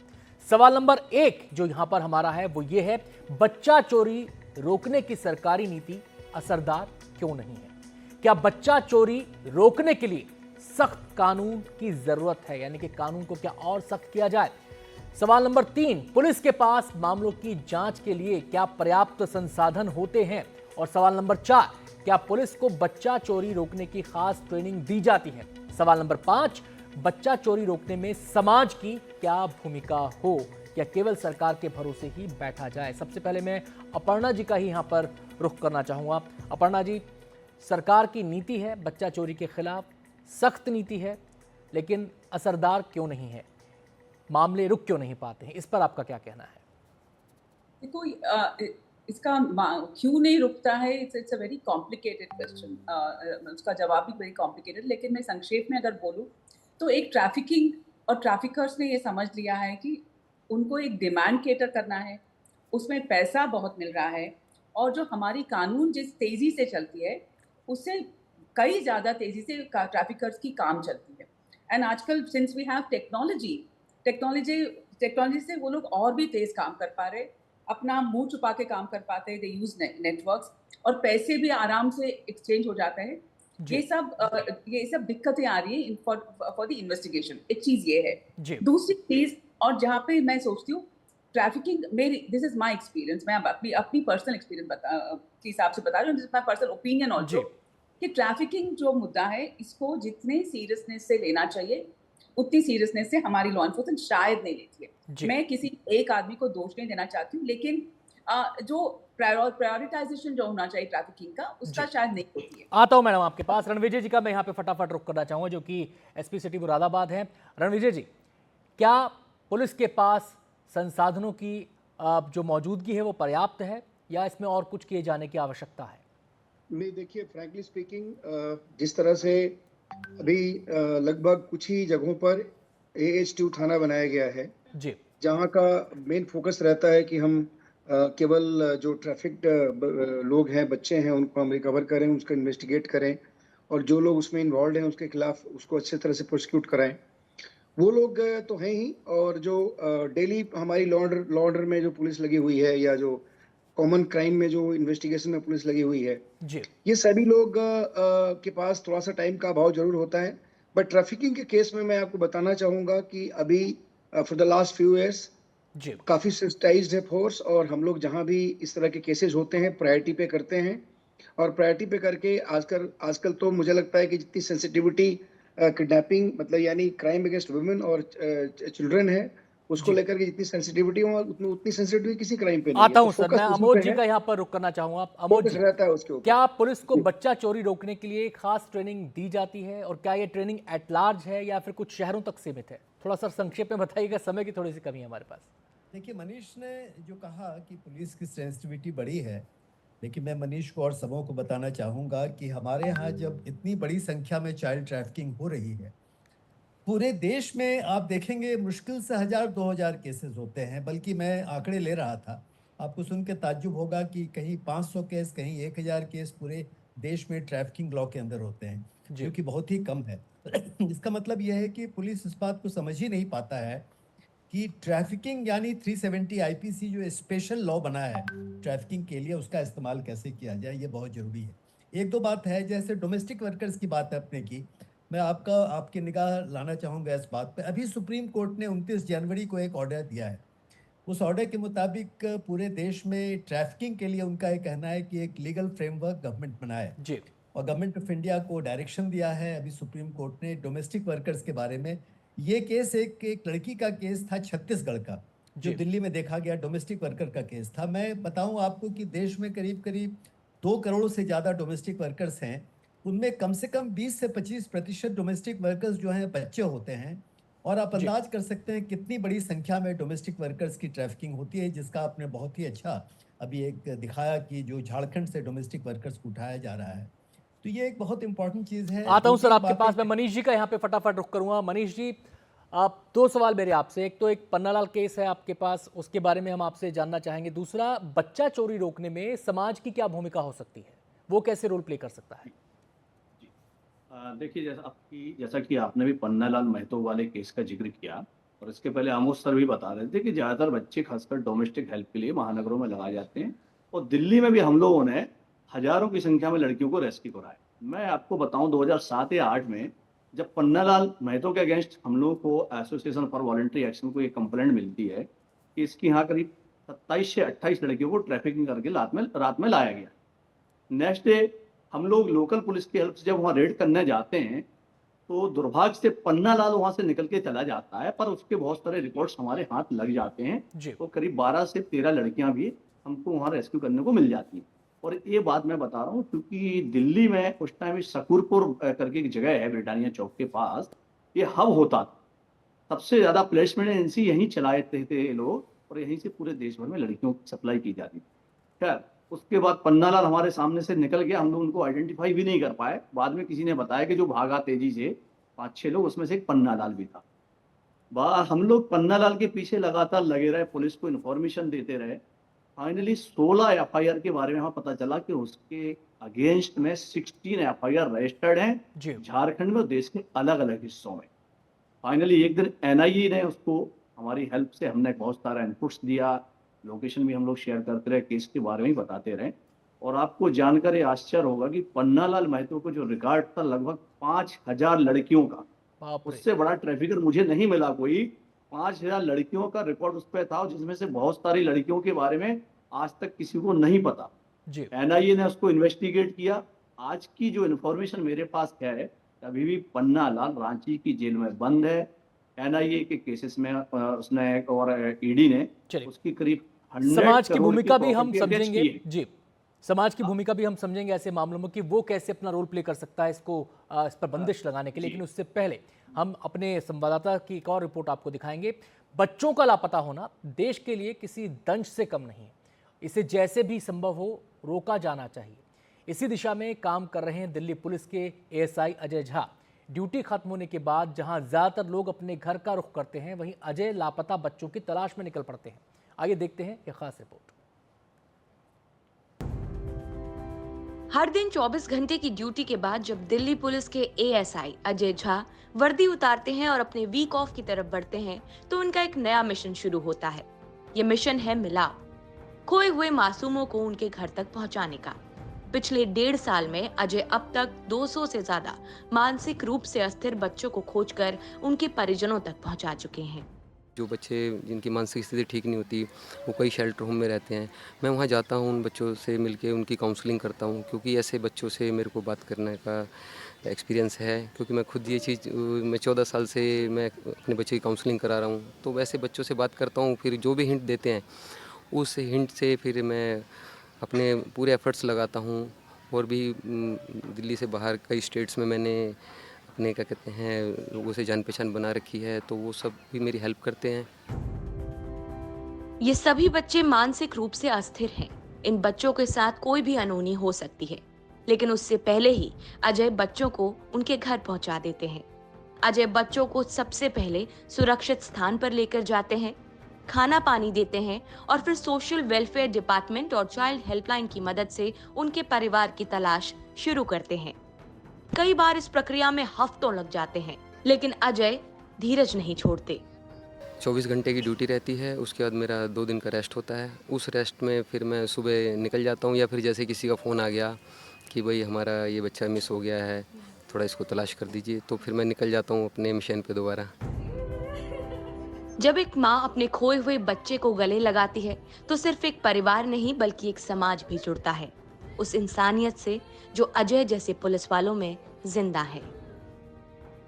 सवाल नंबर 1 जो यहां पर हमारा है वो ये है, बच्चा चोरी रोकने की सरकारी नीति असरदार क्यों नहीं है? क्या बच्चा चोरी रोकने के लिए सख्त कानून की जरूरत है, यानी कि कानून को क्या और सख्त किया जाए? सवाल नंबर 3, पुलिस के पास मामलों की जांच के लिए क्या पर्याप्त संसाधन होते हैं? और सवाल नंबर 4, क्या पुलिस को बच्चा चोरी रोकने की खास ट्रेनिंग दी जाती है? सवाल नंबर 5, बच्चा चोरी रोकने में समाज की क्या भूमिका हो, या केवल सरकार के भरोसे ही बैठा जाए? सबसे पहले मैं अपर्णा जी का ही यहां पर रुख करना चाहूंगा। अपर्णा जी, सरकार की नीति है बच्चा चोरी के खिलाफ, सख्त नीति है, लेकिन असरदार क्यों नहीं है? मामले रुक क्यों नहीं पाते हैं? इस पर आपका क्या कहना है? देखो, इसका क्यों नहीं रुकता है, it's a very complicated question. उसका जवाब भी वेरी कॉम्प्लिकेटेड, लेकिन मैं संक्षेप में अगर बोलूँ तो एक ट्रैफिकिंग और ट्रैफिकर्स ने ये समझ लिया है कि उनको एक डिमांड केटर करना है, उसमें पैसा बहुत मिल रहा है, और जो हमारी कानून जिस तेज़ी से चलती है उससे कई ज़्यादा तेज़ी से ट्रैफिकर्स की काम चलती है। एंड आजकल सिंस वी हैव टेक्नोलॉजी से वो लोग और भी तेज़ काम कर पा रहे, अपना मुंह छुपा के काम कर पाते हैं, दे यूज नेटवर्क्स, और पैसे भी आराम से एक्सचेंज हो जाते हैं। ये सब दिक्कतें आ रही है फॉर द इन्वेस्टिगेशन। एक चीज़ ये है। दूसरी चीज़, और जहाँ पे मैं सोचती हूँ ट्रैफिकिंग, मेरी दिस इज माई एक्सपीरियंस, मैं अपनी पर्सनल एक्सपीरियंस के हिसाब से बता रही हूँ, this is my personal opinion also, कि ट्रैफिकिंग जो मुद्दा है इसको जितने सीरियसनेस से लेना चाहिए उतनी सीरियसनेस से हमारी लॉ एनफोर्समेंट शायद नहीं लेती है। मैं किसी एक आदमी को दोष नहीं देना चाहती हूँ, लेकिन जो प्रायोरिटाइजेशन जो होना चाहिए ट्रैफिकिंग का, उसका शायद नहीं होती है। आता हूँ मैडम आपके पास। रणविजय जी का मैं यहाँ पे फटाफट रुख करना चाहूँगा, जो कि एसपी सिटी मुरादाबाद है। रणविजय जी, क्या पुलिस के पास संसाधनों की जो मौजूदगी है वो पर्याप्त है, या इसमें और कुछ किए जाने की आवश्यकता है? नहीं, देखिए, फ्रैंकली स्पीकिंग, जिस तरह से अभी लगभग कुछ ही जगहों पर AH2 थाना बनाया गया है जी, जहां का मेन फोकस रहता है कि हम केवल जो ट्रैफिक्ड लोग हैं, बच्चे हैं, उनको हम रिकवर करें, उसका इन्वेस्टिगेट करें, और जो लोग उसमें इन्वॉल्व हैं उसके खिलाफ उसको अच्छे तरह से प्रोसिक्यूट कराएं। वो लोग तो हैं ही, और जो डेली हमारी लॉ ऑर्डर में जो पुलिस लगी हुई है, या जो कॉमन क्राइम में जो इन्वेस्टिगेशन में पुलिस लगी हुई है जी, ये सभी लोग के पास थोड़ा सा टाइम का अभाव जरूर होता है। बट ट्रैफिकिंग के केस में मैं आपको बताना चाहूँगा कि अभी for the last few years काफ़ी सिस्टाइज्ड है फोर्स, और हम लोग जहाँ भी इस तरह के केसेस होते हैं प्रायोरिटी पे करते हैं, और प्रायोरिटी पे करके आजकल तो मुझे लगता है कि जितनी सेंसिटिविटी किडनैपिंग मतलब यानी क्राइम अगेंस्ट वुमेन और चिल्ड्रन है, उसको लेकर के जितनी सेंसिटिविटी हो उतनी सेंसिटिविटी किसी क्राइम पे नहीं आता है। हूं तो सर, focus मैं उसी अमोद पे जी है, का यहाँ पर रुक करना चाहूंगा। अमोद focus जी, रहता है उसके ऊपर। क्या पुलिस को बच्चा चोरी रोकने के लिए खास ट्रेनिंग दी जाती है, और क्या ये ट्रेनिंग एट लार्ज है या फिर कुछ शहरों तक सीमित है? थोड़ा सर संक्षेप में बताइएगा, समय की थोड़ी सी कमी है हमारे पास। देखिए, मनीष ने जो कहा कि पुलिस की सेंसिटिविटी बड़ी है, लेकिन मैं मनीष को और सबों को बताना चाहूँगा कि हमारे यहाँ जब इतनी बड़ी संख्या में चाइल्ड ट्रैफिकिंग हो रही है, पूरे देश में आप देखेंगे मुश्किल से 1000-2000 केसेस होते हैं, बल्कि मैं आंकड़े ले रहा था, आपको सुन के ताज्जुब होगा कि कहीं 500 केस, कहीं 1000 केस पूरे देश में ट्रैफिकिंग लॉ के अंदर होते हैं, जो कि बहुत ही कम है। इसका मतलब यह है कि पुलिस इस बात को समझ ही नहीं पाता है कि ट्रैफिकिंग यानी 370 आईपीसी जो स्पेशल लॉ बना है ट्रैफिकिंग के लिए, उसका इस्तेमाल कैसे किया जाए, ये बहुत ज़रूरी है। एक दो बात है, जैसे डोमेस्टिक वर्कर्स की बात आपने की, मैं आपकी निगाह लाना चाहूँगा इस बात पे। अभी सुप्रीम कोर्ट ने 29 जनवरी को एक ऑर्डर दिया है। उस ऑर्डर के मुताबिक पूरे देश में ट्रैफिकिंग के लिए उनका ये कहना है कि एक लीगल फ्रेमवर्क गवर्नमेंट बनाए जी, और गवर्नमेंट ऑफ इंडिया को डायरेक्शन दिया है अभी सुप्रीम कोर्ट ने डोमेस्टिक वर्कर्स के बारे में। ये केस एक लड़की का केस था छत्तीसगढ़ का, जो दिल्ली में देखा गया डोमेस्टिक वर्कर का केस था। मैं बताऊं आपको कि देश में करीब 2 करोड़ से ज़्यादा डोमेस्टिक वर्कर्स हैं, उनमें कम से कम 20 से 25% डोमेस्टिक वर्कर्स जो हैं बच्चे होते हैं, और आप अंदाज कर सकते हैं कितनी बड़ी संख्या में डोमेस्टिक वर्कर्स की ट्रैफिकिंग होती है, जिसका आपने बहुत ही अच्छा अभी एक दिखाया कि जो झारखंड से डोमेस्टिक वर्कर्स को उठाया जा रहा है। तो ये एक बहुत इंपॉर्टेंट चीज़ है। आता हूं सर आपके पास, मैं मनीष जी का यहाँ पे फटाफट रुख करूंगा। मनीष जी, आप 2 सवाल मेरे आपसे, एक तो एक पन्नालाल केस है आपके पास, उसके बारे में हम आपसे जानना चाहेंगे। दूसरा, बच्चा चोरी रोकने में समाज की क्या भूमिका हो सकती है, वो कैसे रोल प्ले कर सकता है? देखिए, जैसा कि आपने भी पन्नालाल महतो वाले केस का जिक्र किया, और इसके पहले आमोद सर भी बता रहे थे कि ज़्यादातर बच्चे खासकर डोमेस्टिक हेल्प के लिए महानगरों में लगाए जाते हैं, और दिल्ली में भी हम लोगों ने हजारों की संख्या में लड़कियों को रेस्क्यू कराया। मैं आपको बताऊं 2007 या 8 में जब पन्नालाल महतो के अगेंस्ट हम लोगों को एसोसिएशन फॉर वॉलंटरी एक्शन को एक कंप्लेंट मिलती है कि इसकी यहाँ करीब 27 से 28 लड़कियों को ट्रैफिकिंग करके रात में लाया गया। नेक्स्ट डे हम लोग लोकल पुलिस की हेल्प से जब वहाँ रेड करने जाते हैं, तो दुर्भाग्य से पन्नालाल वहाँ से निकल के चला जाता है, पर उसके बहुत सारे रिकॉर्ड्स हमारे हाथ लग जाते हैं। तो करीब 12 से 13 लड़कियां भी हमको वहाँ रेस्क्यू करने को मिल जाती हैं। और ये बात मैं बता रहा हूँ क्योंकि दिल्ली में उस टाइम शकूरपुर करके एक जगह है ब्रिटानिया चौक के पास, ये हब होता था, सबसे ज़्यादा प्लेसमेंट एजेंसी यहीं चलाए थे लोग, और यहीं से पूरे देश भर में लड़कियों की सप्लाई की जाती थी। खैर, उसके बाद पन्नालाल हमारे सामने से निकल गया, हम लोग उनको आइडेंटिफाई भी नहीं कर पाए। बाद में किसी ने बताया कि जो भागा तेजी से 5-6 लोग, उसमें से एक पन्नालाल भी था। हम लोग पन्नालाल के पीछे लगातार लगे रहे, पुलिस को इन्फॉर्मेशन देते रहे। फाइनली 16 एफआईआर के बारे में हमें पता चला कि उसके अगेंस्ट में 16 एफआईआर रजिस्टर्ड हैं झारखंड में और देश के अलग अलग हिस्सों में। फाइनली एक दिन एनआईए ने उसको हमारी हेल्प से हमने बहुत सारा इनपुट्स दिया, लोकेशन भी हम लोग शेयर करते रहे, केस के बारे में ही बताते रहे। और आपको जानकर ये आश्चर्य होगा कि पन्नालाल महतो को जो रिकॉर्ड था लगभग 5000 लड़कियों का, उससे बड़ा ट्रैफिकर मुझे नहीं मिला कोई। 5000 लड़कियों का रिकॉर्ड उस पर था, जिसमें से बहुत सारी लड़कियों के बारे में आज तक किसी को नहीं पता। एनआईए ने उसको इन्वेस्टिगेट किया। आज की जो इन्फॉर्मेशन मेरे पास है, अभी भी पन्नालाल रांची की जेल में बंद है। एनआईए के केसेस में उसने और ईडी ने उसकी करीब समाज की भूमिका भी हम समझेंगे जी, समाज की भूमिका भी हम समझेंगे ऐसे मामलों में कि वो कैसे अपना रोल प्ले कर सकता है इस पर बंदिश लगाने के लिए। लेकिन उससे पहले हम अपने संवाददाता की एक और रिपोर्ट आपको दिखाएंगे। बच्चों का लापता होना देश के लिए किसी दंश से कम नहीं है, इसे जैसे भी संभव हो रोका जाना चाहिए। इसी दिशा में काम कर रहे हैं दिल्ली पुलिस के एएसआई अजय झा। ड्यूटी खत्म होने के बाद जहां ज्यादातर लोग अपने घर का रुख करते हैं, वहीं अजय लापता बच्चों की तलाश में निकल पड़ते हैं। आइए देखते हैं यह खास रिपोर्ट। हर दिन 24 घंटे की ड्यूटी के बाद जब दिल्ली पुलिस के एएसआई अजय झा वर्दी उतारते हैं और अपने वीक ऑफ की तरफ बढ़ते हैं, तो उनका एक नया मिशन शुरू होता है। ये मिशन है मिलाव, खोए हुए मासूमों को उनके घर तक पहुंचाने का। पिछले 1.5 साल में अजय अब तक 200 से ज्यादा मानसिक रूप से अस्थिर बच्चों को खोजकर उनके परिजनों तक पहुंचा चुके हैं। जो बच्चे जिनकी मानसिक स्थिति ठीक नहीं होती वो कई शेल्टर होम में रहते हैं, मैं वहाँ जाता हूँ, उन बच्चों से मिलके उनकी काउंसलिंग करता हूँ, क्योंकि ऐसे बच्चों से मेरे को बात करने का एक्सपीरियंस है, क्योंकि मैं खुद ये चीज़ मैं 14 साल से मैं अपने बच्चे की काउंसलिंग करा रहा हूँ। तो वैसे बच्चों से बात करता हूँ, फिर जो भी हिंट देते हैं उस हिंट से फिर मैं अपने पूरे एफर्ट्स लगाता हूँ। और भी दिल्ली से बाहर कई स्टेट्स में मैंने अपने क्या कहते हैं लोगों से जान पहचान बना रखी है, तो वो सब भी मेरी हेल्प करते हैं। ये सभी बच्चे मानसिक रूप से अस्थिर हैं। इन बच्चों के साथ कोई भी अनहोनी हो सकती है, लेकिन उससे पहले ही अजय बच्चों को उनके घर पहुंचा देते हैं। अजय बच्चों को सबसे पहले सुरक्षित स्थान पर लेकर जाते हैं, खाना पानी देते हैं और फिर सोशल वेलफेयर डिपार्टमेंट और चाइल्ड हेल्पलाइन की मदद से उनके परिवार की तलाश शुरू करते हैं। कई बार इस प्रक्रिया में हफ्तों लग जाते हैं, लेकिन अजय धीरज नहीं छोड़ते। 24 घंटे की ड्यूटी रहती है, उसके बाद मेरा 2 दिन का रेस्ट होता है। उस रेस्ट में फिर मैं सुबह निकल जाता हूँ, या फिर जैसे किसी का फ़ोन आ गया कि भाई हमारा ये बच्चा मिस हो गया है, थोड़ा इसको तलाश कर दीजिए, तो फिर मैं निकल जाता हूँ अपने मिशन पे दोबारा। जब एक माँ अपने खोए हुए बच्चे को गले लगाती है तो सिर्फ एक परिवार नहीं बल्कि एक समाज भी जुड़ता है उस इंसानियत से जो अजय जैसे पुलिस वालों में जिंदा है।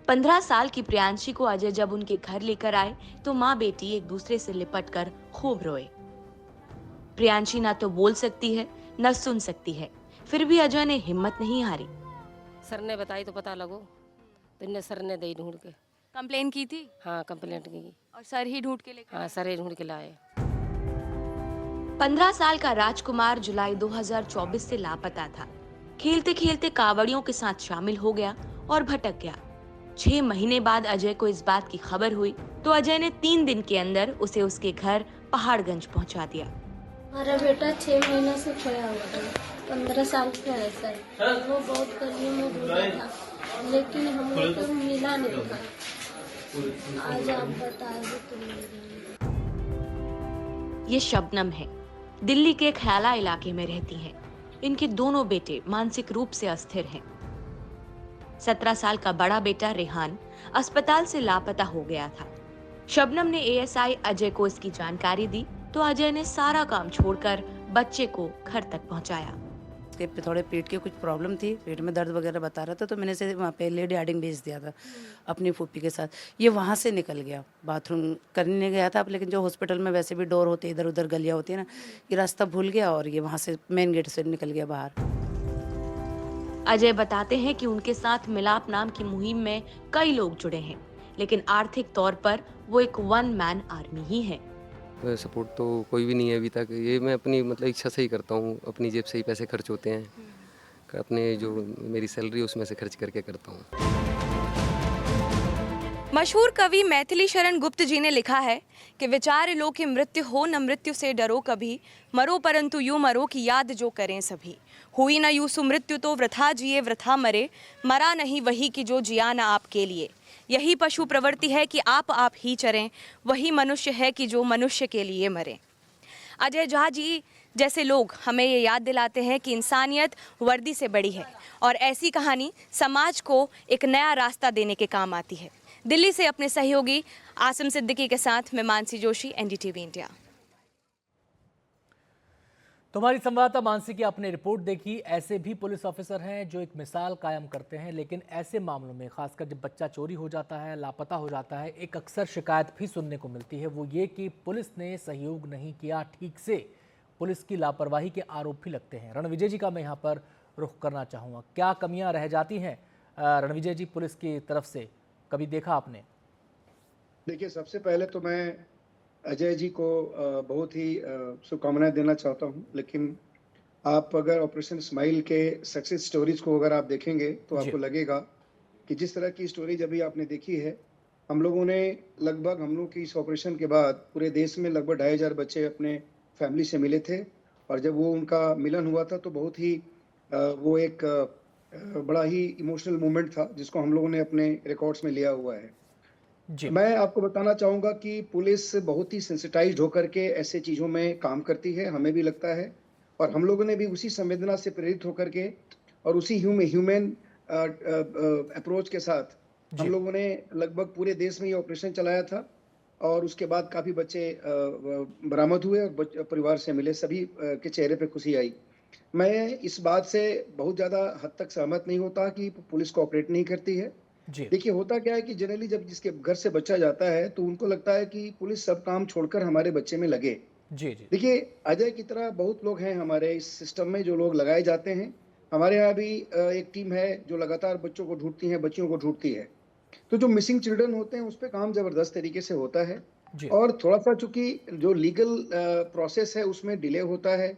15 साल की प्रियांशी को अजय जब उनके घर लेकर आए तो माँ बेटी एक दूसरे से लिपटकर खूब रोए। प्रियांशी ना तो बोल सकती है न सुन सकती है, फिर भी अजय ने हिम्मत नहीं हारी। सर ने बताई तो पता लगो, तो इन्हें सर ने दी ढूंढ के। कंप्लेन की थी? हाँ कंप्लेंट की। और सर ही ढूंढ के लेकर? हाँ सर ही ढूंढ के लाए। 15 साल का राजकुमार जुलाई 2024 से लापता था। खेलते खेलते कावड़ियों के साथ शामिल हो गया और भटक गया। 6 महीने बाद अजय को इस बात की खबर हुई तो अजय ने 3 दिन के अंदर उसे उसके घर पहाड़गंज पहुंचा दिया। हमारा बेटा 6 महीने से खोया हुआ था, 15 साल का है सर। वो बहुत करीब में ढूंढा था, लेकिन हम लोग को मिला नहीं था। आज आप बताए तो मिल गए। ये शबनम है, दिल्ली के ख्याला इलाके में रहती हैं। इनके दोनों बेटे मानसिक रूप से अस्थिर हैं। 17 साल का बड़ा बेटा रेहान अस्पताल से लापता हो गया था। शबनम ने एएसआई अजय को इसकी जानकारी दी तो अजय ने सारा काम छोड़कर बच्चे को घर तक पहुंचाया। उसके थोड़े पेट की कुछ प्रॉब्लम थी, पेट में दर्द वगैरह बता रहा था, तो मैंने इसे वहाँ पे लेडी हार्डिंग भेज दिया था अपनी फूफी के साथ। ये वहाँ से निकल गया, बाथरूम करने गया था, लेकिन जो हॉस्पिटल में वैसे भी डोर होते इधर उधर गलियाँ होती है ना, ये रास्ता भूल गया और ये वहाँ से मेन गेट से निकल गया बाहर। अजय बताते हैं कि उनके साथ मिलाप नाम की मुहिम में कई लोग जुड़े हैं, लेकिन आर्थिक तौर पर वो एक 1 मैन आर्मी ही है। सपोर्ट तो कोई भी नहीं है अभी तक। ये मैं अपनी मतलब इच्छा से ही करता हूँ, अपनी जेब से ही पैसे खर्च होते हैं, अपने जो मेरी सैलरी उसमें से खर्च करके करता हूँ। मशहूर कवि मैथिली शरण गुप्त जी ने लिखा है कि विचार लो कि मृत्यु हो न मृत्यु से डरो कभी, मरो परंतु यूं मरो कि याद जो करें सभी। हुई न यूं सुमृत्यु तो वृथा जिए वृथा मरे, मरा नहीं वही कि जो जिया न आपके लिए। यही पशु प्रवृत्ति है कि आप ही चरें, वही मनुष्य है कि जो मनुष्य के लिए मरे। अजय झा जी जैसे लोग हमें ये याद दिलाते हैं कि इंसानियत वर्दी से बड़ी है और ऐसी कहानी समाज को एक नया रास्ता देने के काम आती है। दिल्ली से अपने सहयोगी आसिम सिद्दीकी के साथ मैं मानसी जोशी, एनडीटीवी इंडिया। तुम्हारी संवाददाता मानसी की आपने रिपोर्ट देखी। ऐसे भी पुलिस ऑफिसर हैं जो एक मिसाल कायम करते हैं, लेकिन ऐसे मामलों में खासकर जब बच्चा चोरी हो जाता है, लापता हो जाता है, एक अक्सर शिकायत भी सुनने को मिलती है, वो ये कि पुलिस ने सहयोग नहीं किया ठीक से, पुलिस की लापरवाही के आरोप भी लगते हैं। रणविजय जी का मैं यहाँ पर रुख करना चाहूँगा, क्या कमियाँ रह जाती हैं रणविजय जी पुलिस की तरफ से, कभी देखा आपने? देखिए, सबसे पहले तो मैं अजय जी को बहुत ही शुभकामनाएं देना चाहता हूं, लेकिन आप अगर ऑपरेशन स्माइल के सक्सेस स्टोरीज को अगर आप देखेंगे तो आपको लगेगा कि जिस तरह की स्टोरीज अभी आपने देखी है, हम लोगों ने लगभग हम लोग की इस ऑपरेशन के बाद पूरे देश में लगभग 2500 बच्चे अपने फैमिली से मिले थे, और जब वो उनका मिलन हुआ था तो बहुत ही वो एक बड़ा ही इमोशनल मोमेंट था जिसको हम लोगों ने अपने रिकॉर्ड्स में लिया हुआ है। मैं आपको बताना चाहूँगा कि पुलिस बहुत ही सेंसिटाइज्ड होकर के ऐसे चीज़ों में काम करती है, हमें भी लगता है, और हम लोगों ने भी उसी संवेदना से प्रेरित होकर के और उसी ह्यूमन अप्रोच के साथ हम लोगों ने लगभग पूरे देश में ये ऑपरेशन चलाया था। और उसके बाद काफ़ी बच्चे बरामद हुए और परिवार से मिले, सभी के चेहरे पे खुशी आई। मैं इस बात से बहुत ज़्यादा हद तक सहमत नहीं होता कि पुलिस कोऑपरेट नहीं करती है। जी। देखिए, होता क्या है कि जनरली जब जिसके घर से बच्चा जाता है तो उनको लगता है कि पुलिस सब काम छोड़कर हमारे बच्चे में लगे। जी जी। देखिए, अजय की तरह बहुत लोग हैं हमारे इस सिस्टम में जो लोग लगाए जाते हैं। हमारे यहाँ भी एक टीम है जो लगातार बच्चों को ढूंढती है, बच्चियों को ढूंढती है। तो जो मिसिंग चिल्ड्रन होते हैं उस पे काम जबरदस्त तरीके से होता है जी। और थोड़ा सा चूंकि जो लीगल प्रोसेस है उसमें डिले होता है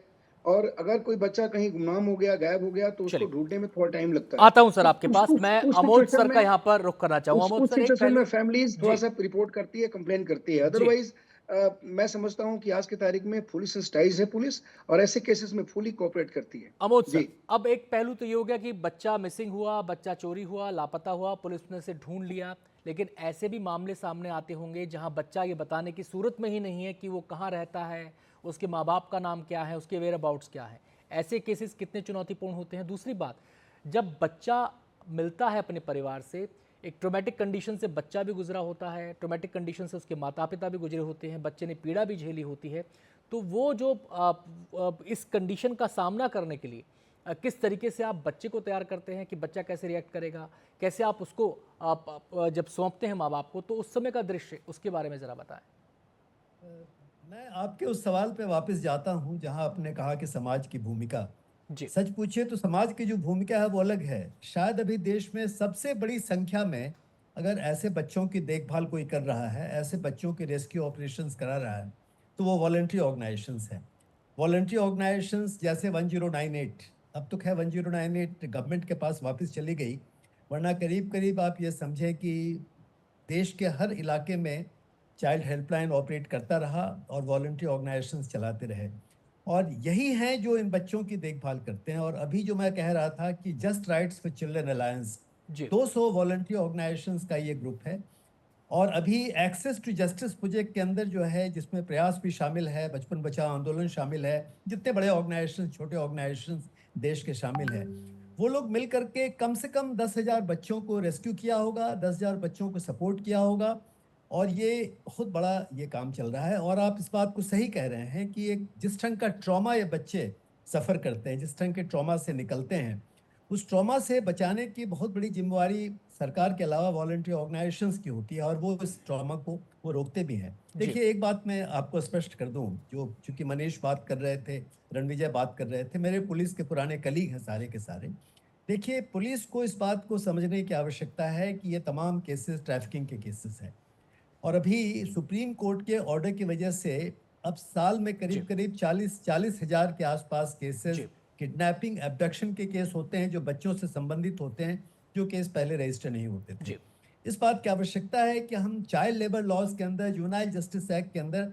और अगर कोई बच्चा कहीं गुमनाम हो गया, गायब हो गया तो उसको ढूंढने में थोड़ा टाइम लगता है। आता हूं सर आपके पास। मैं उस अमोद सिचुएशन सर का में यहाँ पर रुख करना चाहूंगा। अमोद उस सर, एक सिचुएशन पहलू में फैमिलीज थोड़ा जी। सा रिपोर्ट करती है, कंप्लेन करती है। अदरवाइज मैं समझता हूँ कि आज की तारीख में फुली सेंसिटाइज है पुलिस और ऐसे केसेस में फुली कोऑपरेट करती है। अमोद सर, अब एक पहलू तो ये हो गया कि बच्चा मिसिंग हुआ, बच्चा चोरी हुआ, लापता हुआ, पुलिस ने उसे ढूंढ लिया, लेकिन ऐसे भी मामले सामने आते होंगे जहां बच्चा ये बताने की सूरत में ही नहीं है कि वो कहाँ रहता है, उसके माँ बाप का नाम क्या है, उसके वेयर अबाउट्स क्या है। ऐसे केसेस कितने चुनौतीपूर्ण होते हैं। दूसरी बात, जब बच्चा मिलता है अपने परिवार से, एक ट्रोमेटिक कंडीशन से बच्चा भी गुजरा होता है, ट्रोमेटिक कंडीशन से उसके माता पिता भी गुजरे होते हैं, बच्चे ने पीड़ा भी झेली होती है, तो वो जो इस कंडीशन का सामना करने के लिए किस तरीके से आप बच्चे को तैयार करते हैं कि बच्चा कैसे रिएक्ट करेगा, कैसे आप उसको जब सौंपते हैं माँ बाप को, तो उस समय का दृश्य, उसके बारे में ज़रा बताएं। मैं आपके उस सवाल पे वापस जाता हूं जहां आपने कहा कि समाज की भूमिका। सच पूछिए तो समाज की जो भूमिका है वो अलग है। शायद अभी देश में सबसे बड़ी संख्या में अगर ऐसे बच्चों की देखभाल कोई कर रहा है, ऐसे बच्चों के रेस्क्यू ऑपरेशंस करा रहा है, तो वो वॉलंटरी ऑर्गेनाइजेशंस हैं। वॉलंटरी ऑर्गेनाइजेशंस जैसे 1098, अब तो खैर 1098 गवर्नमेंट के पास वापस चली गई, वरना करीब करीब आप ये समझें कि देश के हर इलाके में चाइल्ड हेल्पलाइन ऑपरेट करता रहा और वॉलंटरी ऑर्गेनाइजेशंस चलाते रहे, और यही हैं जो इन बच्चों की देखभाल करते हैं। और अभी जो मैं कह रहा था कि just rights for children alliance, 200 voluntary organisations का ये ग्रुप है। और अभी एक्सेस टू जस्टिस प्रोजेक्ट के अंदर जो है, जिसमें प्रयास भी शामिल है, बचपन बचाओ आंदोलन शामिल है, जितने बड़े ऑर्गेनाइजेशन, छोटे ऑर्गेनाइजेशन देश के शामिल हैं, वो लोग मिल करके कम से कम 10,000 बच्चों को रेस्क्यू किया होगा, 10,000 बच्चों को सपोर्ट किया होगा, और ये बहुत बड़ा ये काम चल रहा है। और आप इस बात को सही कह रहे हैं कि एक जिस ढंग का ट्रॉमा ये बच्चे सफ़र करते हैं, जिस ढंग के ट्रॉमा से निकलते हैं, उस ट्रॉमा से बचाने की बहुत बड़ी जिम्मेवारी सरकार के अलावा वॉलंटरी ऑर्गेनाइजेशंस की होती है, और वो इस ट्रॉमा को वो रोकते भी हैं। देखिए, एक बात मैं आपको स्पष्ट कर दूं, जो चूंकि मनीष बात कर रहे थे, रणविजय बात कर रहे थे, मेरे पुलिस के पुराने कलीग हैं सारे के सारे। देखिए, पुलिस को इस बात को समझने की आवश्यकता है कि ये तमाम केसेस ट्रैफिकिंग के केसेस हैं, और अभी सुप्रीम कोर्ट के ऑर्डर की वजह से अब साल में करीब करीब 40 हज़ार के आसपास केसेस किडनैपिंग, एब्डक्शन के केस होते हैं जो बच्चों से संबंधित होते हैं, जो केस पहले रजिस्टर नहीं होते थे। इस बात की आवश्यकता है कि हम चाइल्ड लेबर लॉज के अंदर, जुवेनाइल जस्टिस एक्ट के अंदर,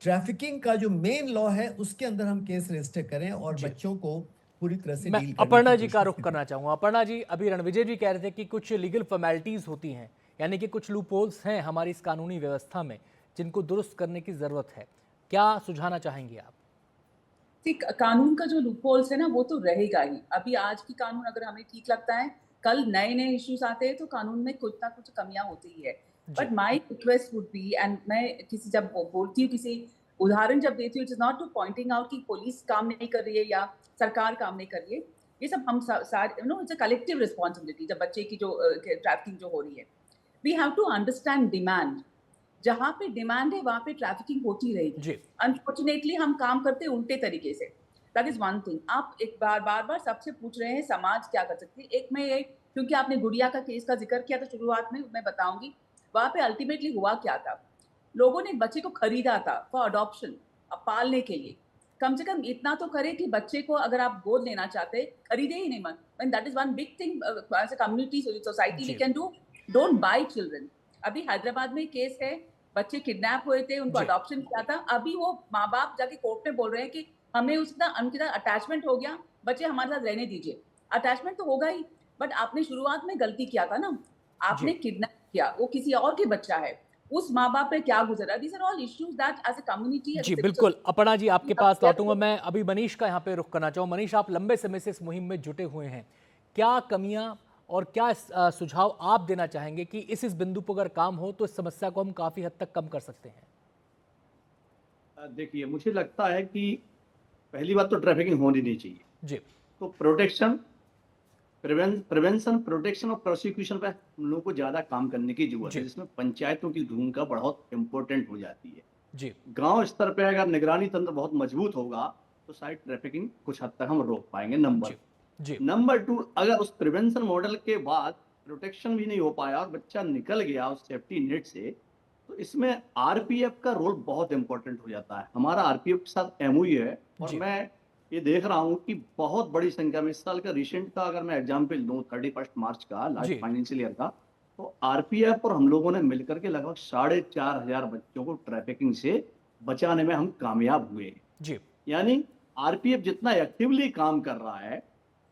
ट्रैफिकिंग का जो मेन लॉ है उसके अंदर हम केस रजिस्टर करें और बच्चों को पूरी तरह से डील करने। अपर्णा जी का रुख करना चाहूँगा। अपर्णा जी, अभी रणविजय जी कह रहे थे कि कुछ लीगल फॉर्मेलिटीज़ होती हैं, यानी कि कुछ लूपहोल्स हैं हमारी इस कानूनी व्यवस्था में जिनको दुरुस्त करने की ज़रूरत है। क्या सुझाना चाहेंगे आप? कानून का जो लूपहोल्स है ना, वो तो रहेगा ही। अभी आज की कानून अगर हमें ठीक लगता है, कल नए नए इश्यूज आते हैं तो कानून में कुछ ना कुछ कमियां होती ही है। But my request would be, and मैं किसी जब बोलती हूँ, किसी उदाहरण जब देती हूँ, it is not to pointing out कि पुलिस काम नहीं कर रही है या सरकार काम नहीं कर रही है। ये सब हम सारे इट्स अ कलेक्टिव रिस्पॉन्सिबिलिटी। जब बच्चे की जो ट्रैफिकिंग जो हो रही है, we have to understand demand. जहाँ पे डिमांड है वहाँ पे ट्रैफिकिंग होती रहेगी। अनफॉर्चुनेटली हम काम करते हैं उल्टे तरीके से। That is one thing. आप एक बार सबसे पूछ रहे हैं समाज क्या कर सकती है। एक में ये, क्योंकि आपने गुड़िया का केस का जिक्र किया था शुरुआत में, मैं बताऊंगी वहाँ पे अल्टीमेटली हुआ क्या था। लोगों ने बच्चे को खरीदा था फॉर अडॉप्शन, पालने के लिए। कम से कम इतना तो करे कि बच्चे को अगर आप गोद लेना चाहते, खरीदे ही नहीं। मन that is one big thing as a community society we can do. Don't buy children. अभी हैदराबाद में केस है, बच्चे किडनैप हुए थे, उनको अडॉप्शन किया था। अभी वो माँ बाप जाके कोर्ट में बोल रहे हैं कि हमें उनके साथ अटैचमेंट हो गया, बच्चे हमारे साथ रहने दीजिए। अटैचमेंट तो होगा ही, बट आपने शुरुआत में गलती किया था ना, आपने किडनैप किया, वो किसी और के बच्चा है, उस माँ बाप पे क्या गुजरा। These are all issues that as a community, जी बिल्कुल। अपर्णा जी, आपके पास लौटूंगा। मैं अभी मनीष का यहाँ पे रुख करना चाहूँ। मनीष, आप लंबे समय से इस मुहिम में जुटे हुए हैं, क्या कमियाँ और क्या सुझाव आप देना चाहेंगे कि इस बिंदु पर अगर काम हो तो इस समस्या को हम काफी हद तक कम कर सकते हैं? देखिए, मुझे लगता है कि पहली बात तो ट्रैफिकिंग होनी नहीं चाहिए जी। तो प्रोटेक्शन, प्रिवेंशन, प्रोटेक्शन और प्रोसिक्यूशन पे हम लोगों को ज्यादा काम करने की जरूरत है, जिसमें पंचायतों की भूमिका बहुत इंपॉर्टेंट हो जाती है जी। गांव स्तर पे अगर निगरानी तंत्र बहुत मजबूत होगा तो शायद ट्रैफिकिंग कुछ हद तक हम रोक पाएंगे। नंबर 2, अगर उस प्रिवेंशन मॉडल के बाद प्रोटेक्शन भी नहीं हो पाया और बच्चा निकल गया उस सेफ्टी नेट से, तो इसमें आरपीएफ का रोल बहुत इंपॉर्टेंट हो जाता है। हमारा आरपीएफ के साथ एमओयू है और मैं ये देख रहा हूँ कि बहुत बड़ी संख्या में, इस साल का रिसेंट का अगर मैं एग्जाम्पल दूं 31 मार्च का लास्ट फाइनेंशियल ईयर का, तो आरपीएफ और हम लोगों ने मिलकर के लगभग 4,500 बच्चों को ट्रैफिकिंग से बचाने में हम कामयाब हुए जी। यानी आरपीएफ जितना एक्टिवली काम कर रहा है,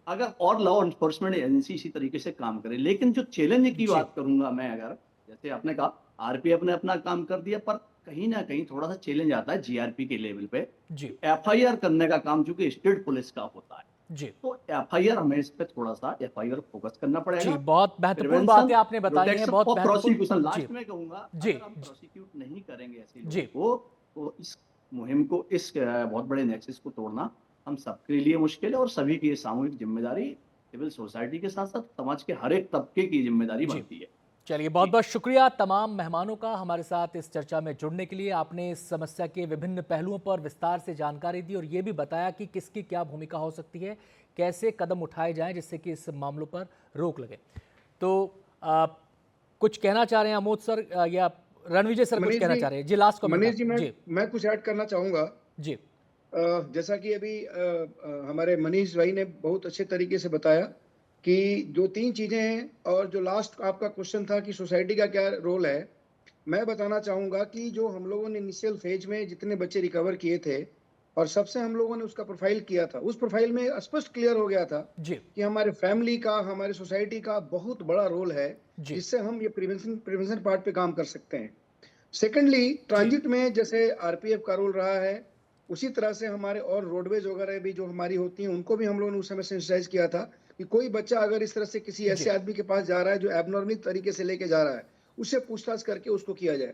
अगर और लॉ एनफोर्समेंट एजेंसी इसी तरीके से काम करे। लेकिन जो चैलेंज की बात करूंगा मैं, अगर जैसे आपने कहा आरपीएफ ने अपना काम कर दिया, पर कहीं ना कहीं थोड़ा सा चैलेंज आता है जीआरपी के लेवल पे जी। एफआईआर करने का काम चूंकि स्टेट पुलिस का होता है जी, तो एफआईआर हमें इस पे थोड़ा सा एफआईआर फोकस करना पड़ेगा। जी, बहुत महत्वपूर्ण बातें आपने बताई हैं, बहुत प्रोसिक्यूशन महत्वपूर्ण। लास्ट में कहूंगा, जी, अगर हम प्रोसिक्यूट नहीं करेंगे ऐसे जी लोगों को तो इस मुहिम को, इस बहुत बड़े नेक्सस को तोड़ना हम सबके लिए मुश्किल है और सभी की सामूहिक जिम्मेदारी, सिविल सोसाइटी के साथ साथ समाज के हर एक तबके की जिम्मेदारी बनती है। चलिए, बहुत बहुत शुक्रिया तमाम मेहमानों का हमारे साथ इस चर्चा में जुड़ने के लिए। आपने इस समस्या के विभिन्न पहलुओं पर विस्तार से जानकारी दी और ये भी बताया कि किसकी क्या भूमिका हो सकती है, कैसे कदम उठाए जाएं जिससे कि इस मामलों पर रोक लगे। तो कुछ कहना चाह रहे हैं अमोद सर या रणविजय सर, कुछ कहना चाह रहे हैं? जी, लास्ट कमेंट। मनीष जी, मैं कुछ ऐड करना चाहूँगा जी। जैसा कि अभी हमारे मनीष भाई ने बहुत अच्छे तरीके से बताया कि जो 3 चीज़ें हैं और जो लास्ट आपका क्वेश्चन था कि सोसाइटी का क्या रोल है, मैं बताना चाहूँगा कि जो हम लोगों ने इनिशियल फेज में जितने बच्चे रिकवर किए थे और सबसे हम लोगों ने उसका प्रोफाइल किया था, उस प्रोफाइल में स्पष्ट क्लियर हो गया था कि हमारे फैमिली का, हमारे सोसाइटी का बहुत बड़ा रोल है, जिससे हम ये प्रिवेंशन पार्ट पे काम कर सकते हैं। सेकेंडली, ट्रांजिट में जैसे आरपीएफ का रोल रहा है, उसी तरह से हमारे और रोडवेज वगैरह भी जो हमारी होती हैं, उनको भी हम लोगों ने उस समय सेंसिटाइज किया था कि कोई बच्चा अगर इस तरह से किसी ऐसे आदमी के पास जा रहा है जो एबनॉर्मल तरीके से लेके जा रहा है, उससे पूछताछ करके उसको किया जाए।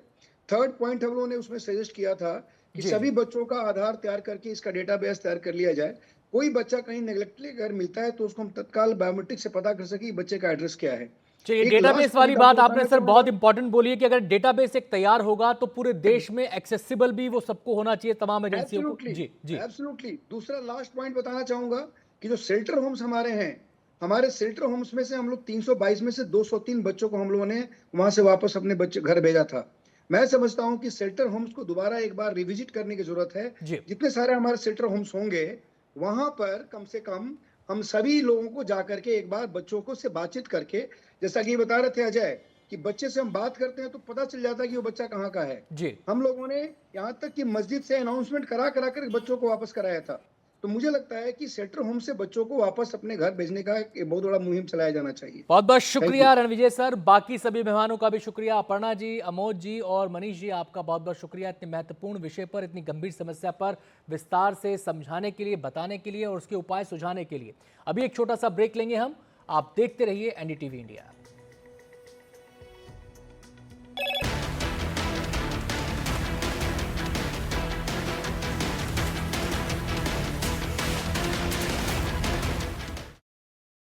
थर्ड पॉइंट हम लोगों ने उसमें सजेस्ट किया था कि सभी बच्चों का आधार तैयार करके इसका डेटाबेस तैयार कर लिया जाए। कोई बच्चा कहीं नेग्लेक्टली अगर मिलता है तो उसको हम तत्काल बायोमेट्रिक से पता कर सके बच्चे का एड्रेस क्या है। चलिए, डेटाबेस वाली बात आपने सर बहुत इंपॉर्टेंट बोली है कि अगर डेटाबेस एक तैयार होगा तो पूरे देश में एक्सेसिबल भी वो सबको होना चाहिए, तमाम एजेंसियों को। जी जी, एब्सोल्युटली। दूसरा लास्ट पॉइंट बताना चाहूंगा कि जो शेल्टर होम्स हमारे हैं, हमारे शेल्टर होम्स में से हम लोग 322 में से 203 बच्चों को हम लोगों ने वहां से वापस अपने बच्चे घर भेजा था। मैं समझता हूं कि शेल्टर होम्स को दोबारा एक बार रिविजिट करने की जरूरत है। जितने सारे हमारे शेल्टर होम्स होंगे वहां पर कम से कम हम सभी लोगों को जाकर के एक बार बच्चों को से बातचीत करके, जैसा कि बता रहे थे अजय कि बच्चे से हम बात करते हैं तो पता चल जाता है कि वो बच्चा कहाँ का है। हम लोगों ने यहाँ तक कि मस्जिद से अनाउंसमेंट करा कर बच्चों को वापस कराया था। तो मुझे लगता है कि शेल्टर होम से बच्चों को वापस अपने घर भेजने का एक बहुत बड़ा मुहिम चलाया जाना चाहिए। बहुत बहुत शुक्रिया रणविजय सर, बाकी सभी मेहमानों का भी शुक्रिया, अपर्णा जी, अमोद जी और मनीष जी, आपका बहुत बहुत शुक्रिया इतने महत्वपूर्ण विषय पर, इतनी गंभीर समस्या पर विस्तार से समझाने के लिए, बताने के लिए और उसके उपाय सुझाने के लिए। अभी एक छोटा सा ब्रेक लेंगे हम, आप देखते रहिए एनडीटीवी इंडिया।